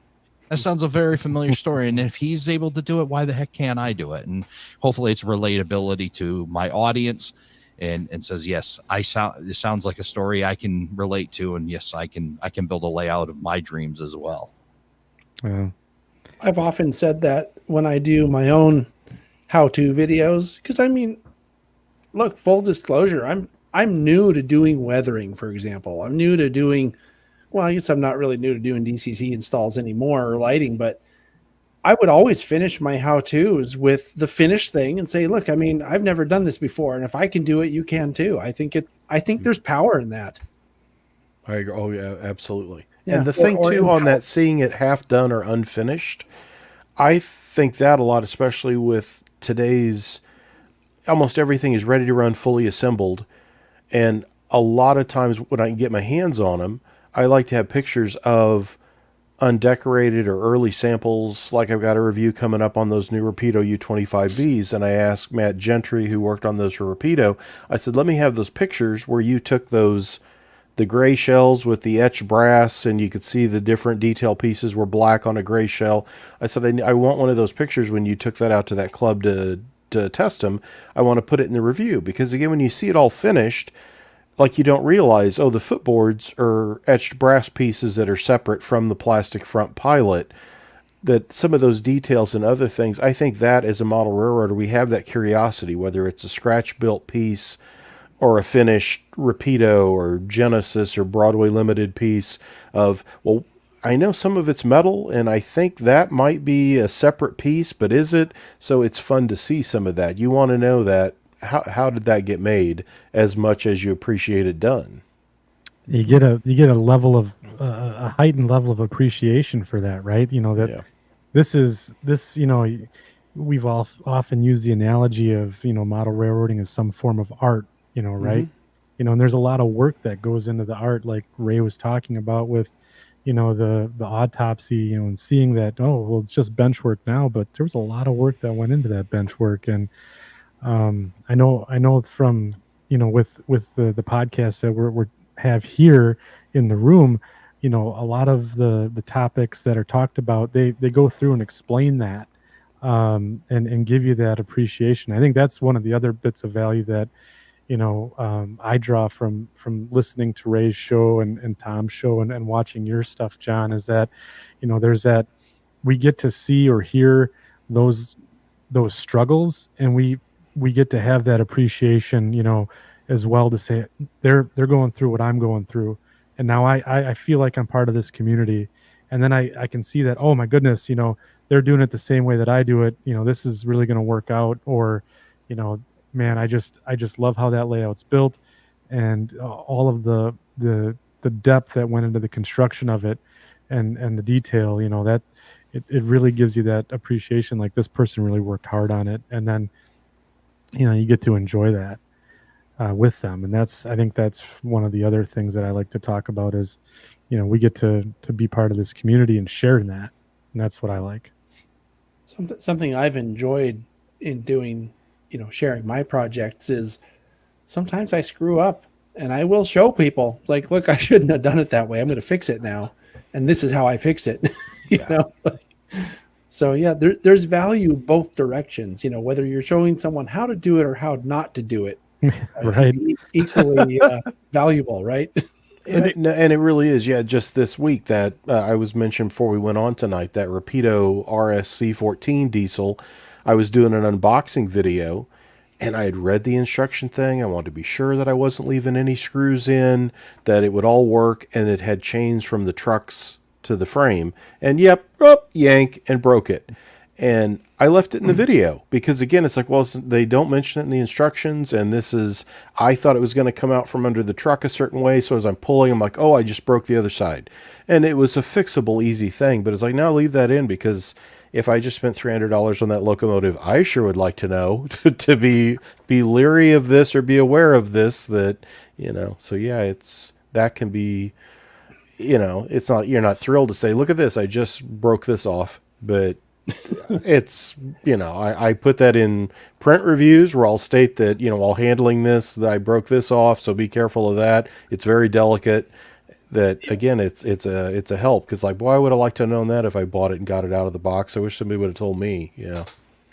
That sounds a very familiar story. And if he's able to do it, why the heck can't I do it? And hopefully it's relatability to my audience, and says, yes, this sounds like a story I can relate to. And yes, I can build a layout of my dreams as well. Yeah. I've often said that when I do my own how-to videos, because look, full disclosure, I'm new to doing weathering, for example. I'm new to doing, well, I guess I'm not really new to doing DCC installs anymore or lighting, but I would always finish my how-tos with the finished thing and say, look, I've never done this before, and if I can do it, you can too. I think there's power in that. I agree. Oh yeah, absolutely. Yeah. And the thing or too on that, seeing it half done or unfinished, I think that a lot, especially with today's, almost everything is ready to run fully assembled. And a lot of times when I can get my hands on them, I like to have pictures of undecorated or early samples. Like I've got a review coming up on those new Rapido U25Bs, and I asked Matt Gentry, who worked on those for Rapido, I said, let me have those pictures where you took those, the gray shells with the etched brass, and you could see the different detail pieces were black on a gray shell. I said, I want one of those pictures when you took that out to that club to test them. I want to put it in the review, because again, when you see it all finished, like you don't realize, oh, the footboards are etched brass pieces that are separate from the plastic front pilot, that some of those details and other things, I think that as a model railroader, we have that curiosity, whether it's a scratch built piece or a finished Rapido or Genesis or Broadway Limited piece of, well, I know some of it's metal, and I think that might be a separate piece, but is it? So it's fun to see some of that. You want to know that, how did that get made, as much as you appreciate it done. You get a level of a heightened level of appreciation for that, right? You know, that Yeah. this, you know, we've often used the analogy of, you know, model railroading as some form of art, you know, right? You know, and there's a lot of work that goes into the art, like Ray was talking about with, you know, the autopsy, you know, and seeing that, oh, well, it's just bench work now, but there was a lot of work that went into that bench work. And I know from, you know, with the podcast that we're have here in the room, you know, a lot of the topics that are talked about, they go through and explain that, and give you that appreciation. I think that's one of the other bits of value that, you know, I draw from listening to Ray's show and Tom's show and watching your stuff, John, is that, you know, there's that, we get to see or hear those struggles, and we get to have that appreciation, you know, as well, to say they're going through what I'm going through, and now I feel like I'm part of this community, and then I can see that, oh my goodness, you know, they're doing it the same way that I do it, you know, this is really going to work out, or, you know, man, I just love how that layout's built, and all of the depth that went into the construction of it, and the detail, you know, that it really gives you that appreciation, like this person really worked hard on it, and then, you know, you get to enjoy that with them. And I think that's one of the other things that I like to talk about is, you know, we get to be part of this community and share in that, and that's what I like. Something I've enjoyed in doing, you know, sharing my projects is sometimes I screw up, and I will show people, like, look, I shouldn't have done it that way. I'm going to fix it now, and this is how I fix it. you know. So yeah, there's value both directions. You know, whether you're showing someone how to do it or how not to do it, right? Equally valuable, right? And it really is. Yeah, just this week that I was mentioned before we went on tonight, that Rapido RSC14 diesel, I was doing an unboxing video, and I had read the instruction thing. I wanted to be sure that I wasn't leaving any screws in, that it would all work, and it had chains from the trucks to the frame, and yank, and broke it. And I left it in the video because, again, it's like, well, they don't mention it in the instructions, and I thought it was going to come out from under the truck a certain way, so as I'm pulling, I'm like, oh, I just broke the other side. And it was a fixable, easy thing, but it's like, no, leave that in, because if I just spent $300 on that locomotive, I sure would like to know to be leery of this or be aware of this, that, you know. So yeah, that can be, you know, it's not, you're not thrilled to say, look at this, I just broke this off, but it's, you know, I put that in print reviews where I'll state that, you know, while handling this, that I broke this off, so be careful of that. It's very delicate. That, again, it's a help, because, like, boy, I would have liked to have known that if I bought it and got it out of the box. I wish somebody would have told me. Yeah.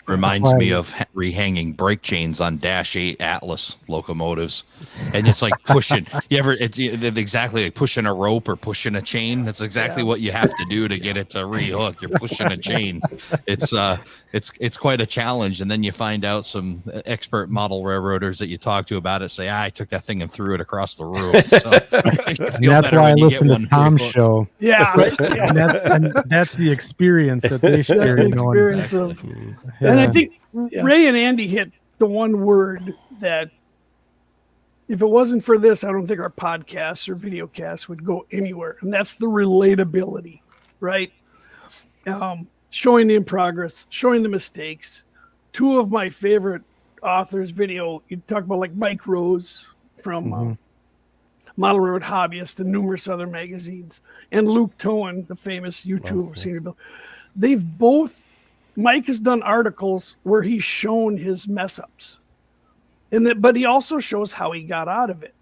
Reminds me of rehanging brake chains on Dash 8 Atlas locomotives, and it's like pushing. Exactly like pushing a rope or pushing a chain. That's exactly what you have to do to get it to rehook. You're pushing a chain. It's quite a challenge, and then you find out some expert model railroaders that you talk to about it say, I took that thing and threw it across the room. So and that's why I listen to Tom's show. Yeah, right. And that's the experience that they share. The experience of. And I think Ray and Andy hit the one word that if it wasn't for this, I don't think our podcasts or video casts would go anywhere. And that's the relatability, right? Showing the in progress, showing the mistakes. Two of my favorite authors video, you talk about like Mike Rose from Model Railroad Hobbyist and numerous other magazines, and Luke Towan, the famous YouTube senior builder. They've both, Mike has done articles where he's shown his mess ups, but he also shows how he got out of it.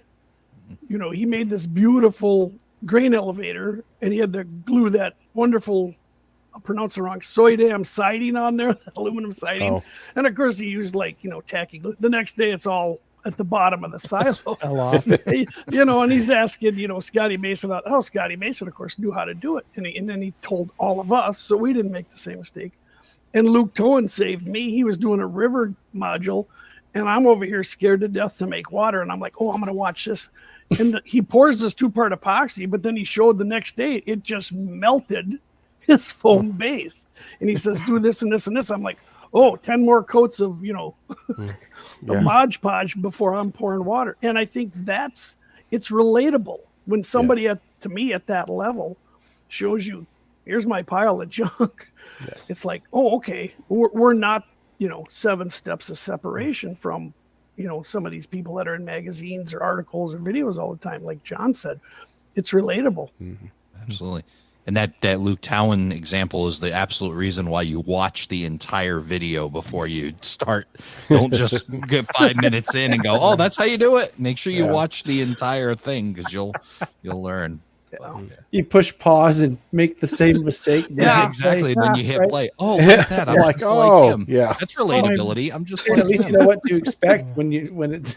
You know, he made this beautiful grain elevator, and he had to glue that wonderful, I'll pronounce it wrong, Soydam siding on there, aluminum siding. Oh. And of course he used tacky glue. The next day it's all at the bottom of the silo. And he's asking, Scotty Mason, Scotty Mason, of course, knew how to do it. And then he told all of us, so we didn't make the same mistake. And Luke Towan saved me. He was doing a river module, and I'm over here scared to death to make water. And I'm like, I'm going to watch this. And he pours this 2-part epoxy, but then he showed the next day it just melted his foam base. And he says, do this and this and this. I'm like, 10 more coats of, Mod Podge before I'm pouring water. And I think it's relatable when somebody to me at that level shows you, here's my pile of junk. Yeah. It's like, okay, we're not, 7 steps of separation from, some of these people that are in magazines or articles or videos all the time. Like John said, it's relatable. Mm-hmm. Absolutely. And that Luke Towan example is the absolute reason why you watch the entire video before you start. Don't just get 5 minutes in and go, oh, that's how you do it. Make sure you watch the entire thing, because you'll learn. You push pause and make the same mistake. Yeah, exactly. And then you hit play. Oh, like that. I'm like, like him. Yeah. That's relatability. I'm just like at least you know what to expect when it's.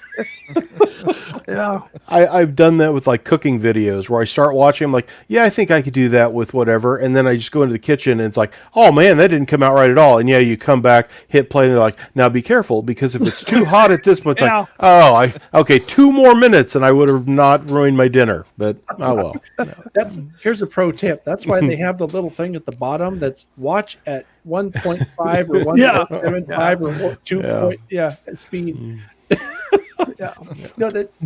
Yeah. I've done that with like cooking videos where I start watching. I'm like, I think I could do that with whatever. And then I just go into the kitchen and it's like, oh man, that didn't come out right at all. And you come back, hit play, and they're like, now be careful, because if it's too hot at this point, it's like, okay, 2 more minutes and I would have not ruined my dinner. But oh well. Here's a pro tip. That's why they have the little thing at the bottom that's watch at 1.5 or 1.75 or 2 speed.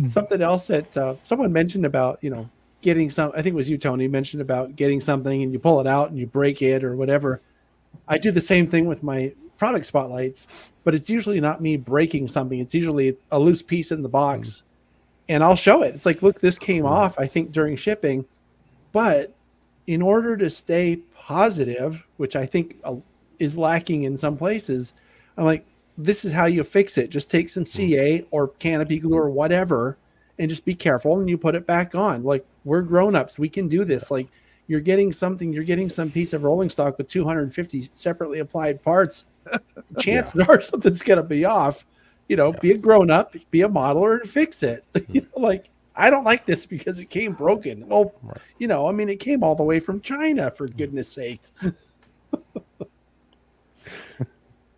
Something else that someone mentioned about, getting some, I think it was you, Tony, mentioned about getting something and you pull it out and you break it or whatever. I do the same thing with my product spotlights, but it's usually not me breaking something. It's usually a loose piece in the box. And I'll show it. It's like, look, this came off, I think, during shipping. But in order to stay positive, which I think is lacking in some places, I'm like, this is how you fix it. Just take some CA or canopy glue or whatever and just be careful and you put it back on. Like, we're grown-ups. We can do this. Like, you're getting some piece of rolling stock with 250 separately applied parts. Chances are something's going to be off. Be a grown-up, be a modeler, and fix it. Like, I don't like this because it came broken. Well, it came all the way from China, for goodness sakes.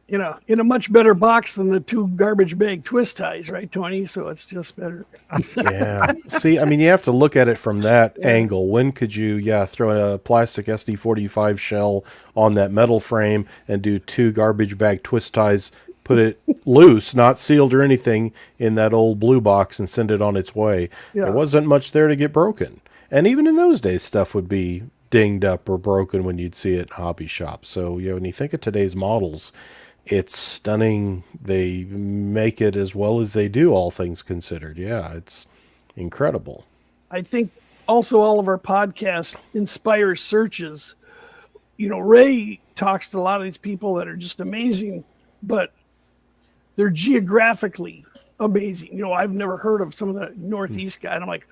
In a much better box than the 2 garbage bag twist ties, right, Tony? So it's just better. Yeah. See, you have to look at it from that angle. When could you, throw a plastic SD45 shell on that metal frame and do 2 garbage bag twist ties, put it loose, not sealed or anything, in that old blue box and send it on its way? Yeah. There wasn't much there to get broken. And even in those days, stuff would be dinged up or broken when you'd see it in hobby shops. So, when you think of today's models, it's stunning. They make it as well as they do, all things considered. Yeah, it's incredible. I think also all of our podcasts inspire searches. Ray talks to a lot of these people that are just amazing, but they're geographically amazing. I've never heard of some of the Northeast guy, and I'm like,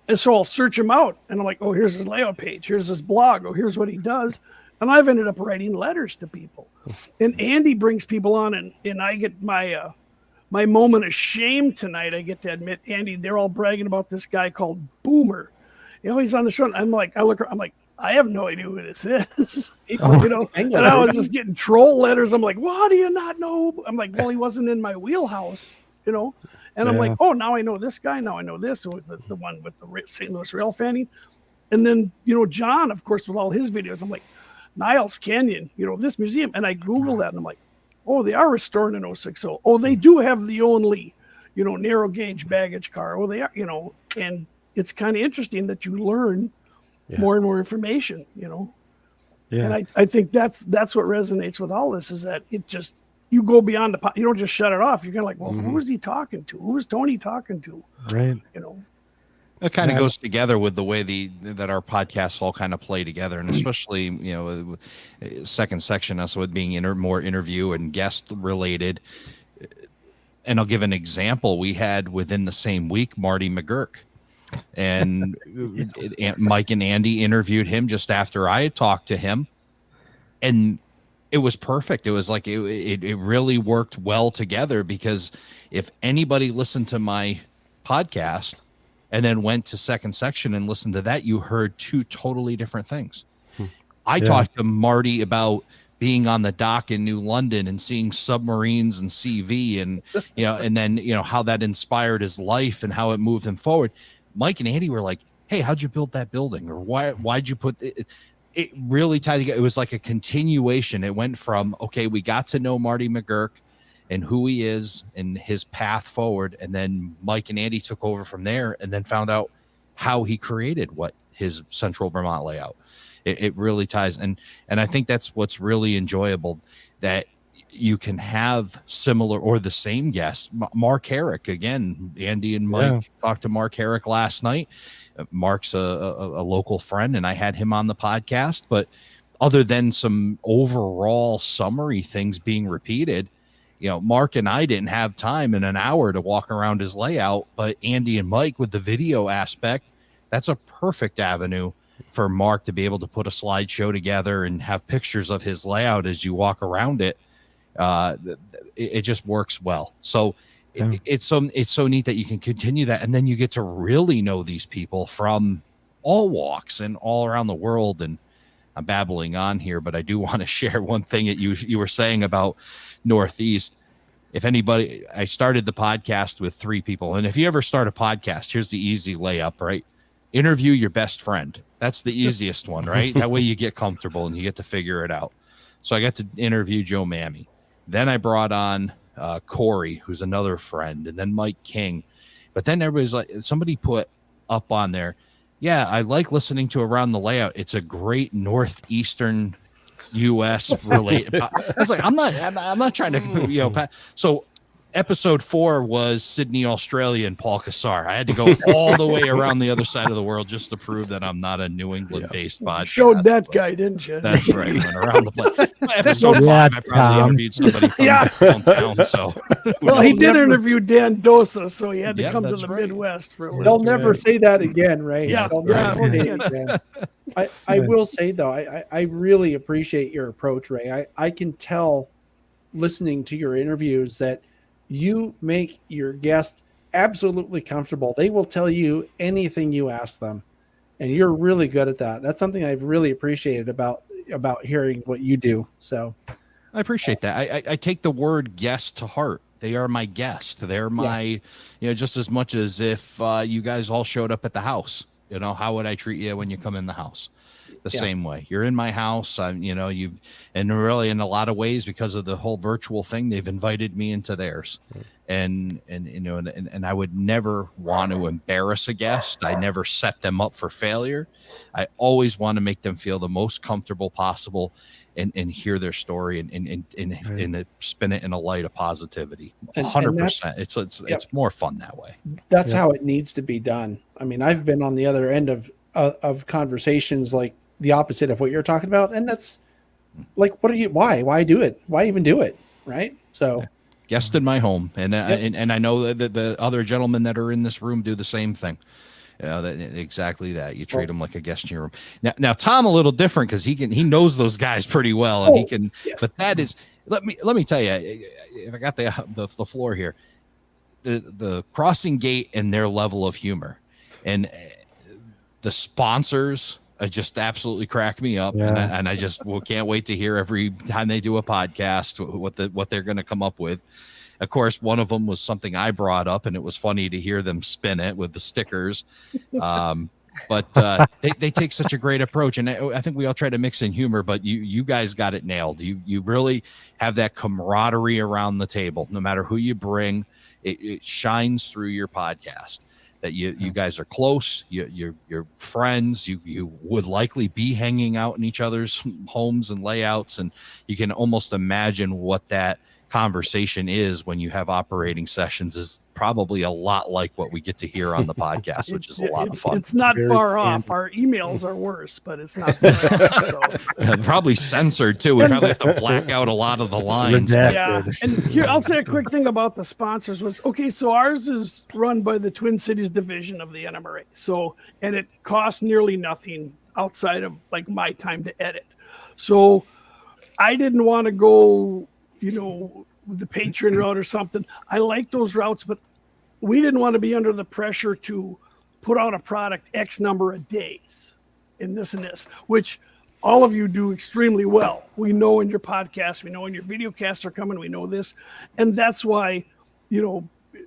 and so I'll search him out, and I'm like, oh, here's his layout page, here's his blog, oh, here's what he does. And I've ended up writing letters to people. And Andy brings people on, and I get my my moment of shame tonight. I get to admit, Andy, they're all bragging about this guy called Boomer. He's on the show. I'm like, I have no idea who this is. And I was just getting troll letters. I'm like, well, how do you not know? I'm like, well, he wasn't in my wheelhouse, And I'm like, oh, now I know this guy. Now I know this. It was the one with the St. Louis rail fanning. And then, John, of course, with all his videos, I'm like, Niles Canyon, this museum. And I Googled that and I'm like, oh, they are restored in 060. Oh, they do have the only, narrow gauge baggage car. Well, they are, and it's kind of interesting that you learn more and more information, Yeah. And I think that's what resonates with all this is that it just, you go beyond you don't just shut it off. You're kind of like, well, who is he talking to? Who is Tony talking to? Right. It kind of goes together with the way that our podcasts all kind of play together, and especially second section us with being more interview and guest related. And I'll give an example. We had within the same week Marty McGurk, and Mike and Andy interviewed him just after I had talked to him, and it was perfect. It was like it really worked well together, because if anybody listened to my podcast and then went to second section and listened to that, you heard two totally different things. I talked to Marty about being on the dock in New London and seeing submarines and CV and, and then, how that inspired his life and how it moved him forward. Mike and Andy were like, hey, how'd you build that building? Or why'd you put it? It really tied together. It was like a continuation. It went from, okay, we got to know Marty McGurk and who he is and his path forward. And then Mike and Andy took over from there and then found out how he created what his Central Vermont layout. It really ties. And I think that's what's really enjoyable, that you can have similar or the same guests. Mark Herrick, again, Andy and Mike talked to Mark Herrick last night. Mark's a local friend, and I had him on the podcast. But other than some overall summary things being repeated, Mark and I didn't have time in an hour to walk around his layout. But Andy and Mike, with the video aspect, that's a perfect avenue for Mark to be able to put a slideshow together and have pictures of his layout as you walk around it. It just works well. So it's so neat that you can continue that, and then you get to really know these people from all walks and all around the world. And I'm babbling on here, but I do want to share one thing that you were saying about Northeast. If anybody, I started the podcast with 3 people, and if you ever start a podcast, here's the easy layup, right? Interview your best friend. That's the easiest one, right? That way you get comfortable and you get to figure it out. So I got to interview Joe Mammy. Then I brought on Corey, who's another friend, and then Mike King. But then everybody's like, somebody put up on there, yeah, I like listening to Around the Layout. It's a great Northeastern U.S. related. I was like, I'm not trying to, So episode 4 was Sydney, Australia, and Paul Kassar. I had to go all the way around the other side of the world just to prove that I'm not a New England-based podcast. Showed that guy, didn't you? That's right. Went around the place. Episode 5, I probably interviewed somebody from downtown. So, well, he did interview Dan Dosa, so he had to come to the Midwest for a little. They'll never say that again, right? Yeah. They'll never say it again. I will say though, I really appreciate your approach, Ray. I can tell listening to your interviews that you make your guests absolutely comfortable. They will tell you anything you ask them, and you're really good at that. That's something I've really appreciated about hearing what you do. So I appreciate that. I take the word guest to heart. They are my guest. They're my, just as much as if you guys all showed up at the house. How would I treat you when you come in the house? The same way. You're in my house. You've, and really in a lot of ways, because of the whole virtual thing, they've invited me into theirs. And I would never want to embarrass a guest. I never set them up for failure. I always want to make them feel the most comfortable possible and hear their story and spin it in a light of positivity. 100%. It's more fun that way. That's how it needs to be done. I mean, I've been on the other end of conversations like the opposite of what you're talking about, and that's like, why do it? Why even do it? Right? So, guest in my home, and I know that the other gentlemen that are in this room do the same thing. Exactly that. You treat them like a guest in your room. Now Tom a little different because he knows those guys pretty well, and he can. Yeah. But that is, let me tell you, if I got the floor here, the Crossing Gate and their level of humor, and the sponsors just absolutely crack me up, and I just can't wait to hear every time they do a podcast what they're going to come up with. Of course, one of them was something I brought up, and it was funny to hear them spin it with the stickers. But they take such a great approach, and I think we all try to mix in humor, but you guys got it nailed. You really have that camaraderie around the table, no matter who you bring. it shines through your podcast that you guys are close, you're friends, you would likely be hanging out in each other's homes and layouts, and you can almost imagine what that conversation is when you have operating sessions is probably a lot like what we get to hear on the podcast, which is a lot of fun. It's not Very far off. handy. Our emails are worse, but it's not far off. So. Probably censored too. We probably have to black out a lot of the lines. Redacted. Yeah, and here I'll say a quick thing about the sponsors was okay. So ours is run by the Twin Cities division of the NMRA. So and it costs nearly nothing outside of like my time to edit. So I didn't want to go, the Patreon route or something. I like those routes, but we didn't want to be under the pressure to put out a product X number of days in this and this, which all of you do extremely well. We know in your podcast, we know in your video casts are coming, we know this. And that's why,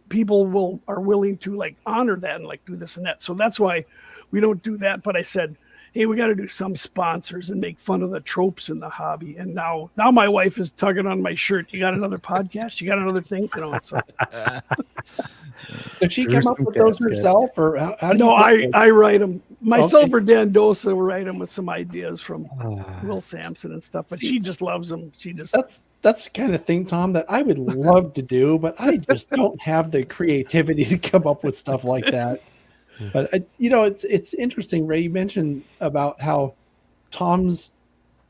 people are willing to like honor that and like do this and that. So that's why we don't do that. But I said, hey, we got to do some sponsors and make fun of the tropes in the hobby. And now my wife is tugging on my shirt. You got another podcast? You got another thing? So. Does she come up with those herself, or how do No, I write them. Myself Okay. or Dandosa will write them with some ideas from Will Sampson and stuff. But she just loves them. That's the kind of thing, Tom, that I would love to do, but I just don't have the creativity to come up with stuff like that. But it's interesting, Ray. You mentioned about how Tom's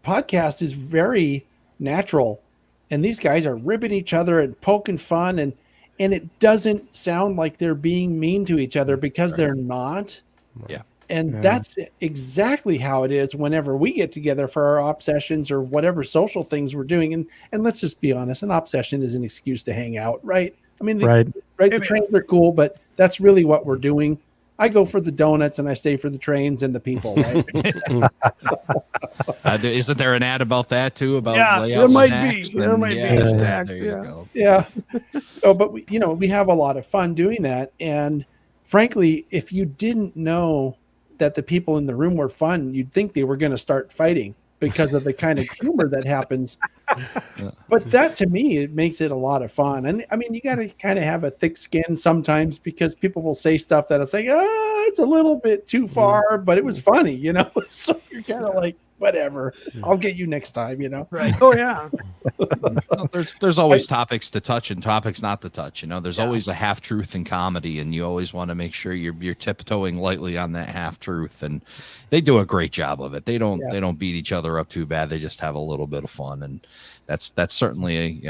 podcast is very natural, and these guys are ribbing each other and poking fun, and it doesn't sound like they're being mean to each other because they're not. Yeah. And that's exactly how it is whenever we get together for our op sessions or whatever social things we're doing. And let's just be honest, an op session is an excuse to hang out, right? I mean, the trains are cool, but that's really what we're doing. I go for the donuts and I stay for the trains and the people, right? Isn't there an ad about that too? About there might snacks? be. There might be snacks. There you go. Yeah. But we have a lot of fun doing that. And frankly, if you didn't know that the people in the room were fun, you'd think they were going to start fighting because of the kind of humor that happens. But that, to me, it makes it a lot of fun. And I mean, you got to kind of have a thick skin sometimes because people will say stuff that it's like, it's a little bit too far, but it was funny, So you're kind of like, whatever, I'll get you next time, Right. Oh, yeah. Well, there's always topics to touch and topics not to touch. There's always a half truth in comedy, and you always want to make sure you're tiptoeing lightly on that half truth. And they do a great job of it. They don't beat each other up too bad. They just have a little bit of fun, and that's certainly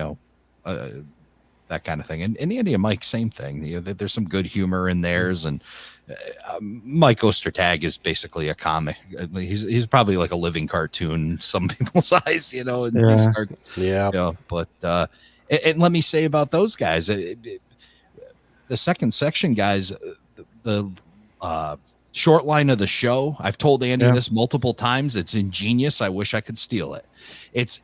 that kind of thing. And Andy and Mike, same thing. There's some good humor in theirs, and Mike Ostertag is basically a comic. He's probably like a living cartoon, some people's eyes, These cards, But and let me say about those guys, the second section guys, the short line of the show. I've told Andy this multiple times. It's ingenious. I wish I could steal it. It's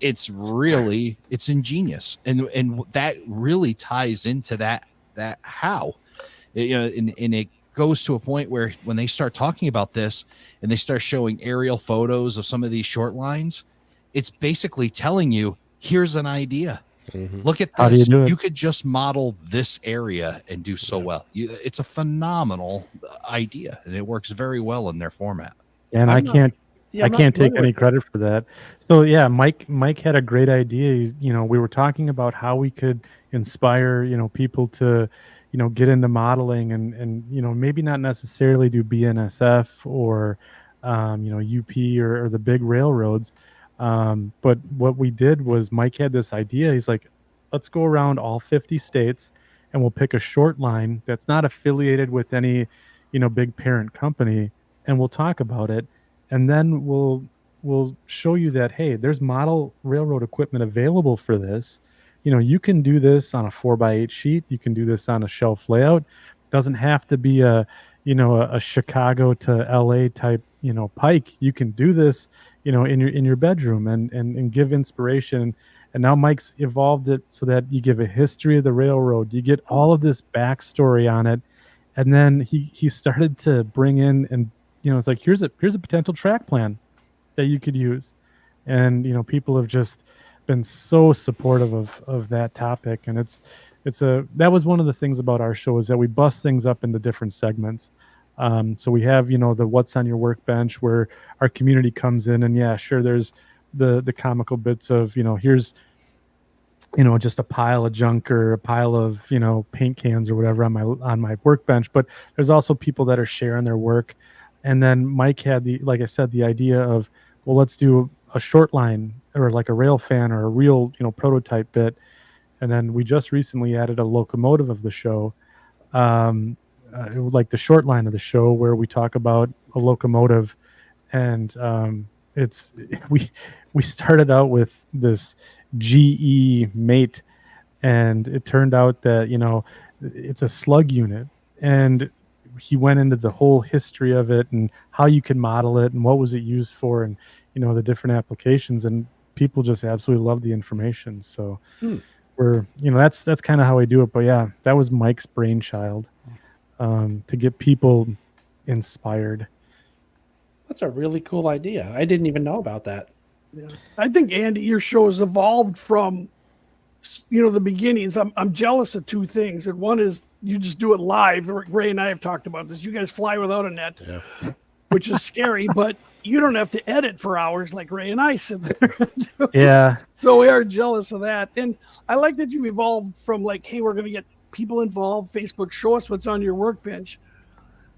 ingenious, and that really ties into that how, and it goes to a point where when they start talking about this and they start showing aerial photos of some of these short lines, it's basically telling you, here's an idea. Mm-hmm. Look at this. How do you do it? You could just model this area and do so well. It's a phenomenal idea, and it works very well in their format. And I can't take any credit for that. So Mike had a great idea. We were talking about how we could inspire, people to, get into modeling and maybe not necessarily do BNSF or, UP or the big railroads. But what we did was Mike had this idea. He's like, let's go around all 50 states and we'll pick a short line that's not affiliated with any, big parent company, and we'll talk about it. And then we'll show you that, hey, there's model railroad equipment available for this. You can do this on a 4x8 sheet. You can do this on a shelf layout. Doesn't have to be a Chicago to LA type, pike. You can do this, in your bedroom and give inspiration. And now Mike's evolved it so that you give a history of the railroad. You get all of this backstory on it. And then he started to bring in, and it's like, here's a potential track plan that you could use. And people have just been so supportive of that topic, and it's that was one of the things about our show, is that we bust things up into different segments. So we have, the what's on your workbench, where our community comes in, and yeah, sure, there's the comical bits of, here's, just a pile of junk or a pile of, paint cans or whatever on my workbench. But there's also people that are sharing their work. And then Mike had like I said, the idea of, well, let's do a short line or like a rail fan or a real, prototype bit. And then we just recently added a locomotive of the show. It was like the short line of the show, where we talk about a locomotive, and we started out with this GE mate, and it turned out that it's a slug unit, and he went into the whole history of it and how you can model it and what was it used for, and the different applications, and people just absolutely love the information. So we're that's kind of how we do it. But yeah, that was Mike's brainchild, to get people inspired. That's a really cool idea. I didn't even know about that. Yeah. I think, Andy, your show has evolved from, the beginnings. I'm jealous of two things. And one is you just do it live. Ray and I have talked about this. You guys fly without a net, which is scary, but you don't have to edit for hours like Ray and I sit there. Yeah. So we are jealous of that. And I like that you've evolved from like, hey, we're going to get people involved. Facebook, show us what's on your workbench,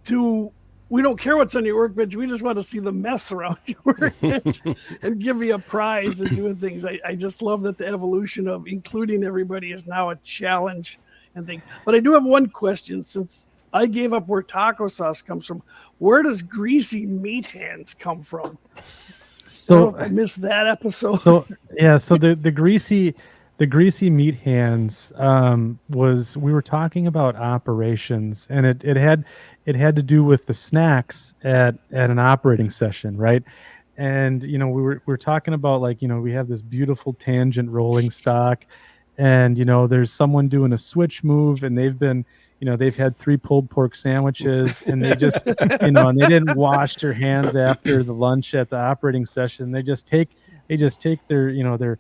to we don't care what's on your workbench. We just want to see the mess around your workbench and give you a prize and doing things. I just love that the evolution of including everybody is now a challenge and thing. But I do have one question, since I gave up where taco sauce comes from. Where does greasy meat hands come from? So I missed that episode. So the greasy meat hands was, we were talking about operations, and it had to do with the snacks at an operating session, right? And we were talking about, like, we have this beautiful tangent rolling stock, and there's someone doing a switch move, and they've had 3 pulled pork sandwiches, and they just and they didn't wash their hands after the lunch at the operating session. They just take their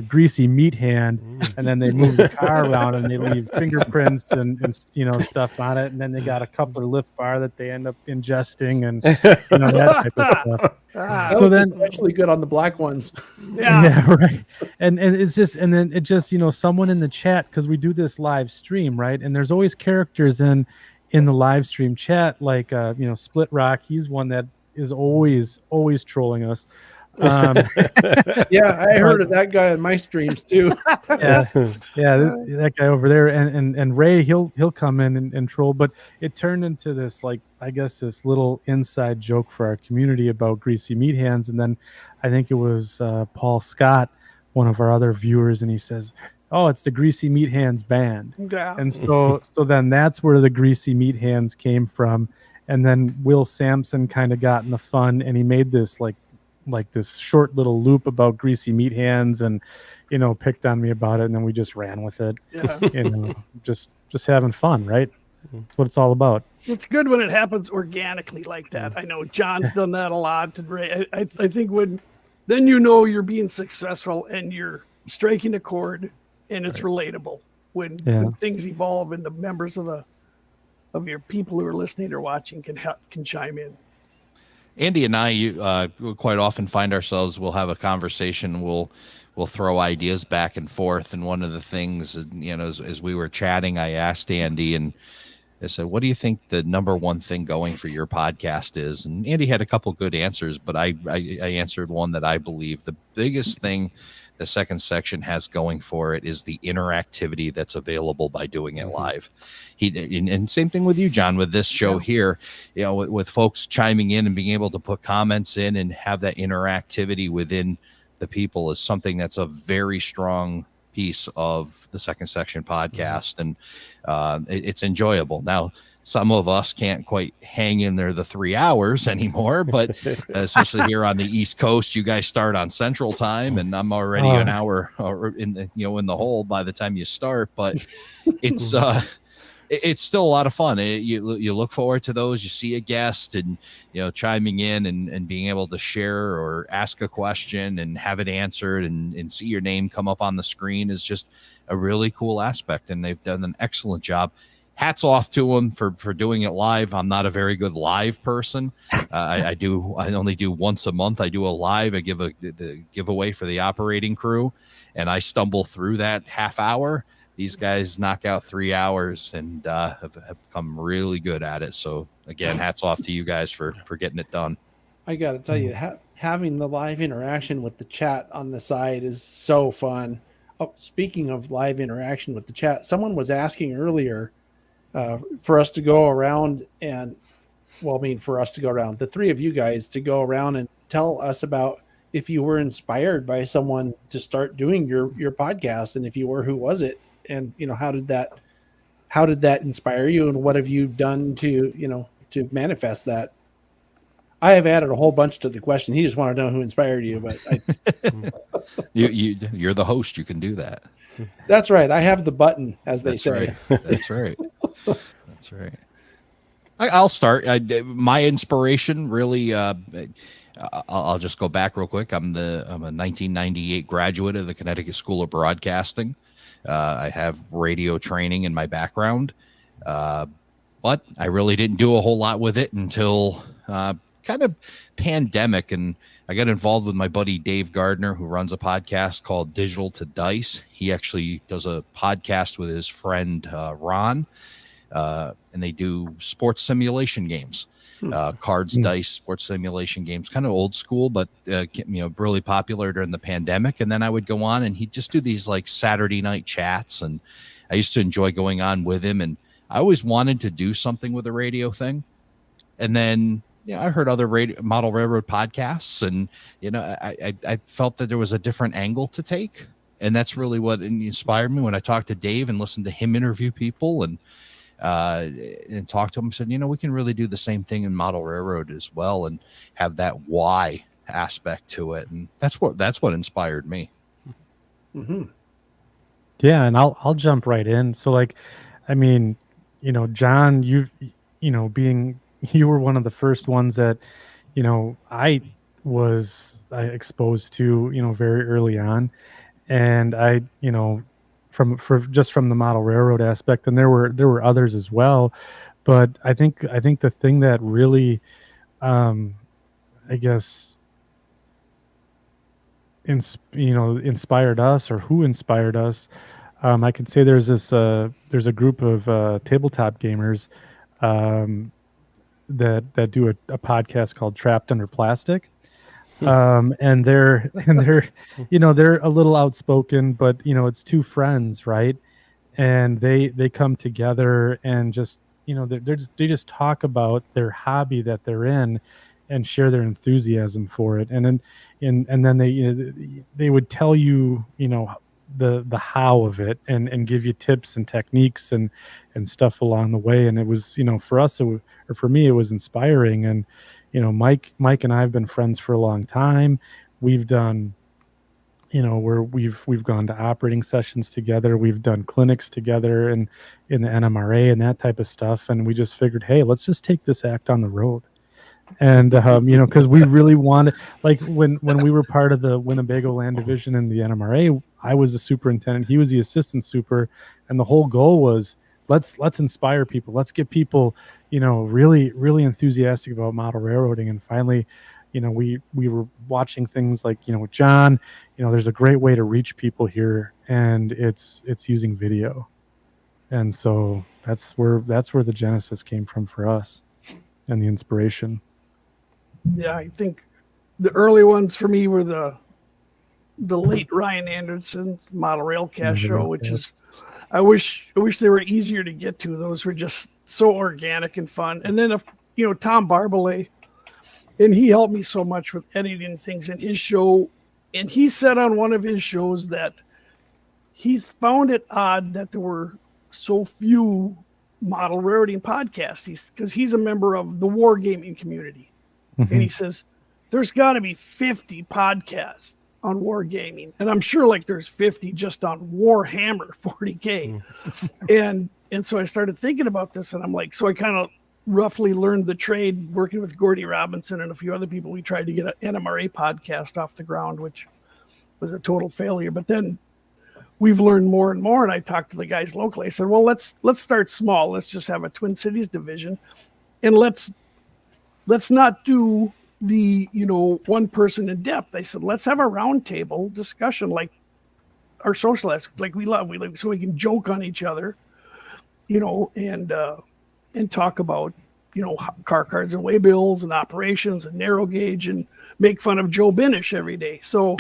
greasy meat hand, and then they move the car around, and they leave fingerprints and stuff on it, and then they got a coupler lift bar that they end up ingesting, and that type of stuff. So then, especially good on the black ones. Yeah, right. And it's just, and then it just someone in the chat, because we do this live stream, right? And there's always characters in the live stream chat, like Split Rock. He's one that is always trolling us. Yeah, I heard of that guy in my streams too. That guy over there, and Ray, he'll come in and troll. But it turned into this, like, I guess, this little inside joke for our community about greasy meat hands. And then I think it was Paul Scott, one of our other viewers, and he says, "Oh, it's the Greasy Meat Hands band." Yeah. And so then that's where the Greasy Meat Hands came from. And then Will Sampson kind of got in the fun, and he made this like this short little loop about greasy meat hands, and picked on me about it, and then we just ran with it. Yeah. Just having fun, right? That's what it's all about. It's good when it happens organically like that. I know John's done that a lot. And Ray, I think then you're being successful and you're striking a chord, and it's relatable when things evolve, and the members of your people who are listening or watching can chime in. Andy and I quite often find ourselves, we'll have a conversation, we'll throw ideas back and forth. And one of the things, as we were chatting, I asked Andy, and I said, "What do you think the number one thing going for your podcast is?" And Andy had a couple good answers, but I answered one that I believe the biggest thing the second section has going for it is the interactivity that's available by doing it live. And same thing with you, John, with this show here, with folks chiming in and being able to put comments in and have that interactivity within the people is something that's a very strong piece of the second section podcast. And it's enjoyable. Now, some of us can't quite hang in there the 3 hours anymore, but especially here on the East Coast, you guys start on Central Time, and I'm already an hour in the hole by the time you start. But it's it's still a lot of fun. You look forward to those. You see a guest and, chiming in and being able to share or ask a question and have it answered and see your name come up on the screen is just a really cool aspect. And they've done an excellent job. Hats off to them for doing it live. I'm not a very good live person. I only do once a month. I do a live. I give the giveaway for the operating crew, and I stumble through that half hour. These guys knock out 3 hours and have become really good at it. So again, hats off to you guys for getting it done. I got to tell you, having the live interaction with the chat on the side is so fun. Oh, speaking of live interaction with the chat, someone was asking earlier for us to go around for us to go around, the three of you guys to go around and tell us about if you were inspired by someone to start doing your podcast, and if you were, who was it? And, how did that inspire you, and what have you done to manifest that? I have added a whole bunch to the question. He just wanted to know who inspired you, but you're the host. You can do that. That's right. I have the button, as they say. Right. That's right. That's right. I'll start. My inspiration really. I'll just go back real quick. I'm a 1998 graduate of the Connecticut School of Broadcasting. I have radio training in my background, but I really didn't do a whole lot with it until kind of pandemic, and I got involved with my buddy Dave Gardner, who runs a podcast called Digital to Dice. He actually does a podcast with his friend Ron, and they do sports simulation games, cards, dice, sports simulation games, kind of old school, but really popular during the pandemic. And then I would go on, and he'd just do these like Saturday night chats, and I used to enjoy going on with him. And I always wanted to do something with a radio thing, and then. Yeah, I heard other model railroad podcasts, and I felt that there was a different angle to take, and that's really what inspired me when I talked to Dave and listened to him interview people and talk to him. I said, we can really do the same thing in model railroad as well, and have that why aspect to it, and that's what inspired me. Mm-hmm. Yeah, and I'll jump right in. So, John, you were one of the first ones that, I was exposed to, very early on. And I, from the model railroad aspect, and there were others as well. But I think the thing that really, inspired us, or who inspired us, I can say there's a group of tabletop gamers, that do a podcast called Trapped Under Plastic. And they're they're a little outspoken, but it's two friends, right? And they come together and just they just talk about their hobby that they're in and share their enthusiasm for it. And then they would tell you the how of it and give you tips and techniques and stuff along the way. And it was for us, for me, it was inspiring. And Mike and I have been friends for a long time. We've done where we've gone to operating sessions together. We've done clinics together in the NMRA and that type of stuff. And we just figured, hey, let's just take this act on the road. And because we really wanted, like when we were part of the Winnebago Land Division in the NMRA, I was the superintendent, he was the assistant super, and the whole goal was let's inspire people, let's get people really enthusiastic about model railroading. And finally, we were watching things like with John, there's a great way to reach people here, and it's using video. And so that's where the genesis came from for us, and the inspiration. Yeah, I think the early ones for me were the late Ryan Anderson's Model Railcast show, which is, I wish they were easier to get to. Those were just so organic and fun. And then Tom Barbalet, and he helped me so much with editing things in his show. And he said on one of his shows that he found it odd that there were so few model railroading podcasts, because he's a member of the wargaming community. Mm-hmm. And he says, there's got to be 50 podcasts on wargaming. And I'm sure there's 50 just on Warhammer 40K. And so I started thinking about this, and I'm like, so I kind of roughly learned the trade working with Gordy Robinson and a few other people. We tried to get an NMRA podcast off the ground, which was a total failure. But then we've learned more and more, and I talked to the guys locally. I said, well, let's start small. Let's just have a Twin Cities division, and let's not do the one person in depth. I said, let's have a roundtable discussion like our socialists, like we love, so we can joke on each other, and talk about car cards and waybills and operations and narrow gauge and make fun of Joe Binish every day. So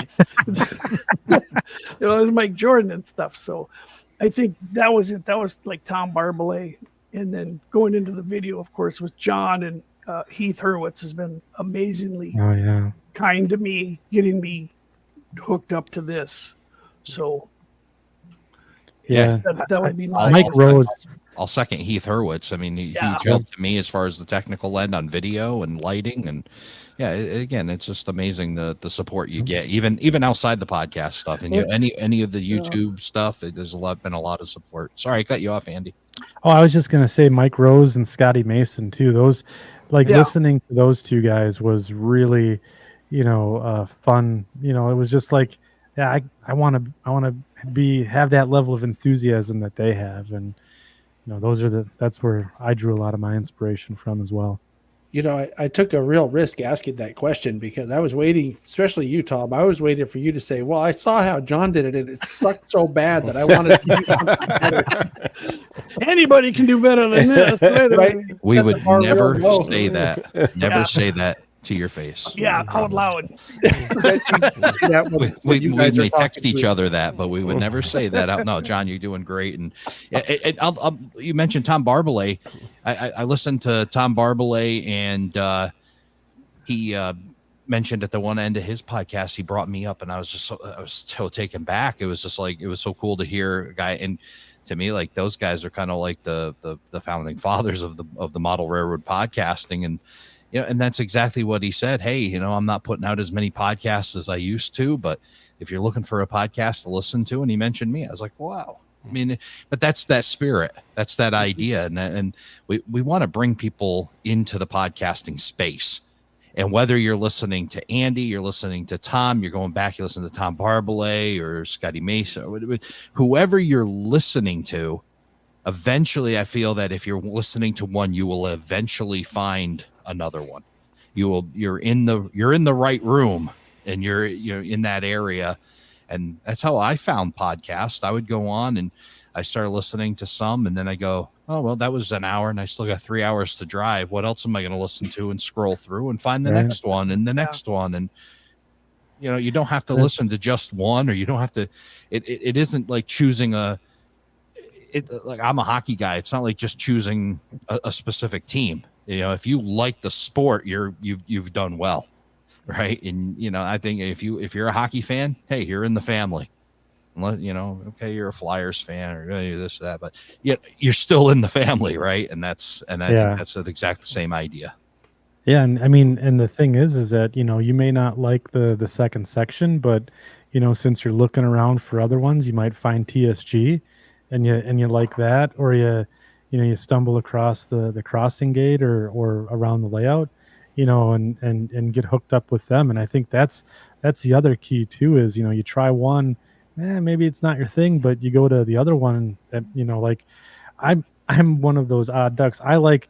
it's Mike Jordan and stuff. So I think that was it. That was like Tom Barbalet. And then going into the video, of course, with John and Heath Hurwitz has been amazingly kind to me, getting me hooked up to this. So that would be my Mike Rose. I'll second Heath Hurwitz. I mean, huge help to me as far as the technical end on video and lighting, and again, it's just amazing the support you get, even outside the podcast stuff, and any of the YouTube stuff. There's been a lot of support. Sorry, I cut you off, Andy. Oh, I was just gonna say Mike Rose and Scotty Mason too. Those, listening to those two guys was really, fun. It was just like, I want to have that level of enthusiasm that they have, and that's where I drew a lot of my inspiration from as well. I took a real risk asking that question because I was waiting, especially you, Tom. I was waiting for you to say, well, I saw how John did it, and it sucked so bad that I wanted to do something better. Anybody can do better than this. Right? We would never say that. Never say that to your face. Yeah, out loud. We may text each other that, but we would never say that out. No, John, you're doing great. And you mentioned Tom Barbalet. I listened to Tom Barbalet, and he mentioned at the one end of his podcast, he brought me up, and I was so taken back. It was just like, it was so cool to hear a guy. And to me, like, those guys are kind of like the founding fathers of the model railroad podcasting. And and that's exactly what he said. Hey, I'm not putting out as many podcasts as I used to, but if you're looking for a podcast to listen to, and he mentioned me, I was like, wow. I mean, but that's that spirit, that's that idea. And we want to bring people into the podcasting space. And whether you're listening to Andy, you're listening to Tom, you're going back, you listen to Tom Barbalet or Scotty Mason, whoever you're listening to, eventually I feel that if you're listening to one, you will eventually find another one. You're in the right room, and you're in that area. And that's how I found podcasts. I would go on and I started listening to some, and then I go, oh, well, that was an hour and I still got 3 hours to drive. What else am I going to listen to? And scroll through and find the next one and the next one. And you don't have to listen to just one, or you don't have to, it isn't like choosing like I'm a hockey guy. It's not like just choosing a specific team. If you like the sport, you've done well, right? And I think if you're a hockey fan, hey, you're in the family. Unless okay, you're a Flyers fan or this or that, but you're still in the family, right? And I think that's the exact same idea. Yeah, and I mean, and the thing is that you may not like the second section, but since you're looking around for other ones, you might find TSG, and you like that, or you stumble across the crossing gate or around the layout, and get hooked up with them. And I think that's the other key too, is, you try one, maybe it's not your thing, but you go to the other one that, like I'm one of those odd ducks. I like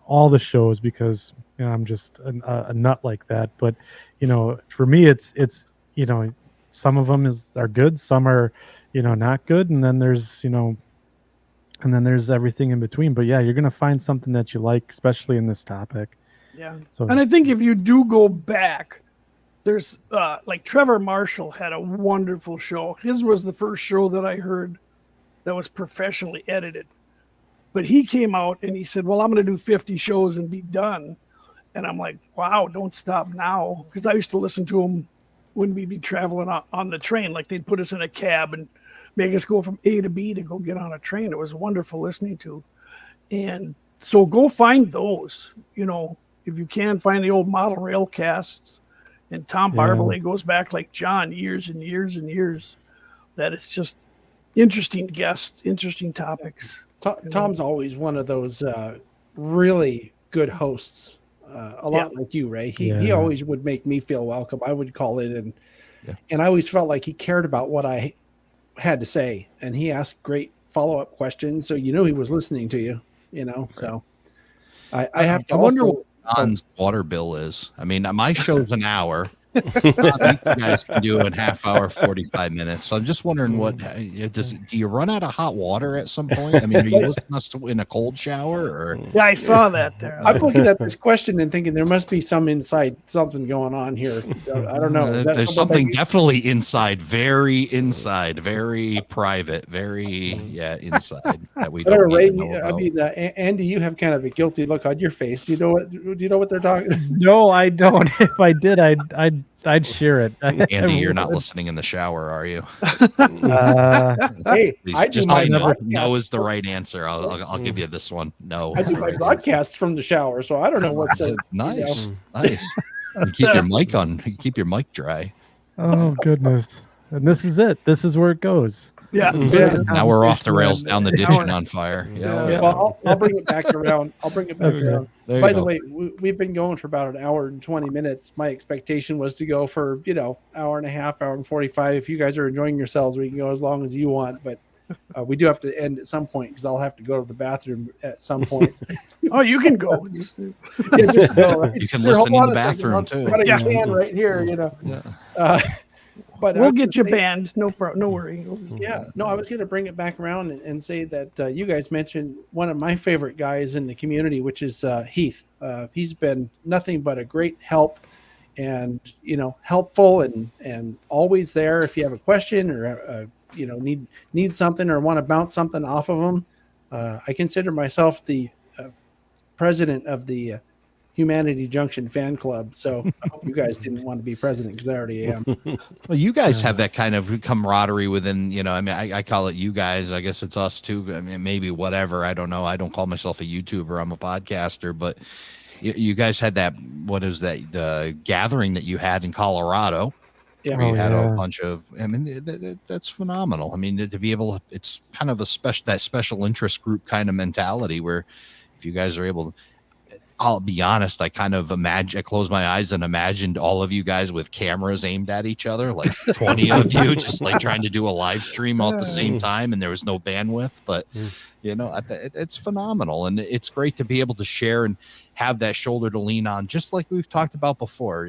all the shows because, I'm just a nut like that. But, for me, it's some of them are good, some are, not good. And then there's, and then there's everything in between. But yeah, you're going to find something that you like, especially in this topic. Yeah. So, and I think if you do go back, there's like Trevor Marshall had a wonderful show. His was the first show that I heard that was professionally edited. But he came out and he said, well, I'm going to do 50 shows and be done. And I'm like, wow, don't stop now. Because I used to listen to him when we'd be traveling on the train. Like, they'd put us in a cab and make us go from A to B to go get on a train. It was wonderful listening to. And so go find those, if you can, find the old model rail casts. And Tom Barbalet goes back, like John, years and years and years. That it's just interesting guests, interesting topics. Tom's always one of those really good hosts. A lot like you, Ray. He Yeah. always would make me feel welcome. I would call in Yeah. and I always felt like he cared about what I had to say, and he asked great follow-up questions, so you knew he was listening to you. So I have to. I wonder also, what John's water bill is. I mean, my show's an hour. You guys can do it in half hour, 45 minutes. So I'm just wondering do you run out of hot water at some point? I mean, are you listening to us in a cold shower or? Yeah, I saw that there. I'm looking at this question and thinking there must be something going on here. I don't know. There's something definitely very inside, very private, very inside that we don't Ray, need to know about. I mean, Andy, you have kind of a guilty look on your face. Do you know what they're talking? No, I don't. If I did, I'd share it. Andy, you're not listening in the shower, are you? Hey, Please, I do just my no is the right answer. I'll give you this one. No. I is do the my right broadcasts from the shower, so I don't know what's nice. Nice. You keep your mic on. You keep your mic dry. Oh goodness! And this is it. This is where it goes. Yeah. Now we're off the rails, down the ditch and on fire. Yeah. Well, I'll bring it back around. Around. There you By go. the way, we've been going for about an hour and 20 minutes. My expectation was to go for, hour and a half, hour and 45. If you guys are enjoying yourselves, we can go as long as you want. But we do have to end at some point because I'll have to go to the bathroom at some point. Oh, you can go. Just go, right? You can Here, listen hold in the on a second. bathroom I'll too. cut a Yeah. can right here, But we'll get you banned. No problem. No worry. Yeah, no, I was going to bring it back around and say that you guys mentioned one of my favorite guys in the community, which is Heath. He's been nothing but a great help and, helpful and always there if you have a question or, need something or want to bounce something off of him. I consider myself the president of the Humanity Junction fan club. So I hope you guys didn't want to be president because I already am. Well, you guys have that kind of camaraderie within, I call it you guys. I guess it's us too. I mean, maybe whatever. I don't know. I don't call myself a YouTuber. I'm a podcaster, but you guys had that, what is that, the gathering that you had in Colorado. Yeah. Where you had a bunch of, that's phenomenal. I mean, to be able to, it's kind of that special interest group kind of mentality where if you guys are able to, I'll be honest, I kind of I closed my eyes and imagined all of you guys with cameras aimed at each other, like 20 of you just like trying to do a live stream all at the same time, and there was no bandwidth. But, it's phenomenal. And it's great to be able to share and have that shoulder to lean on, just like we've talked about before.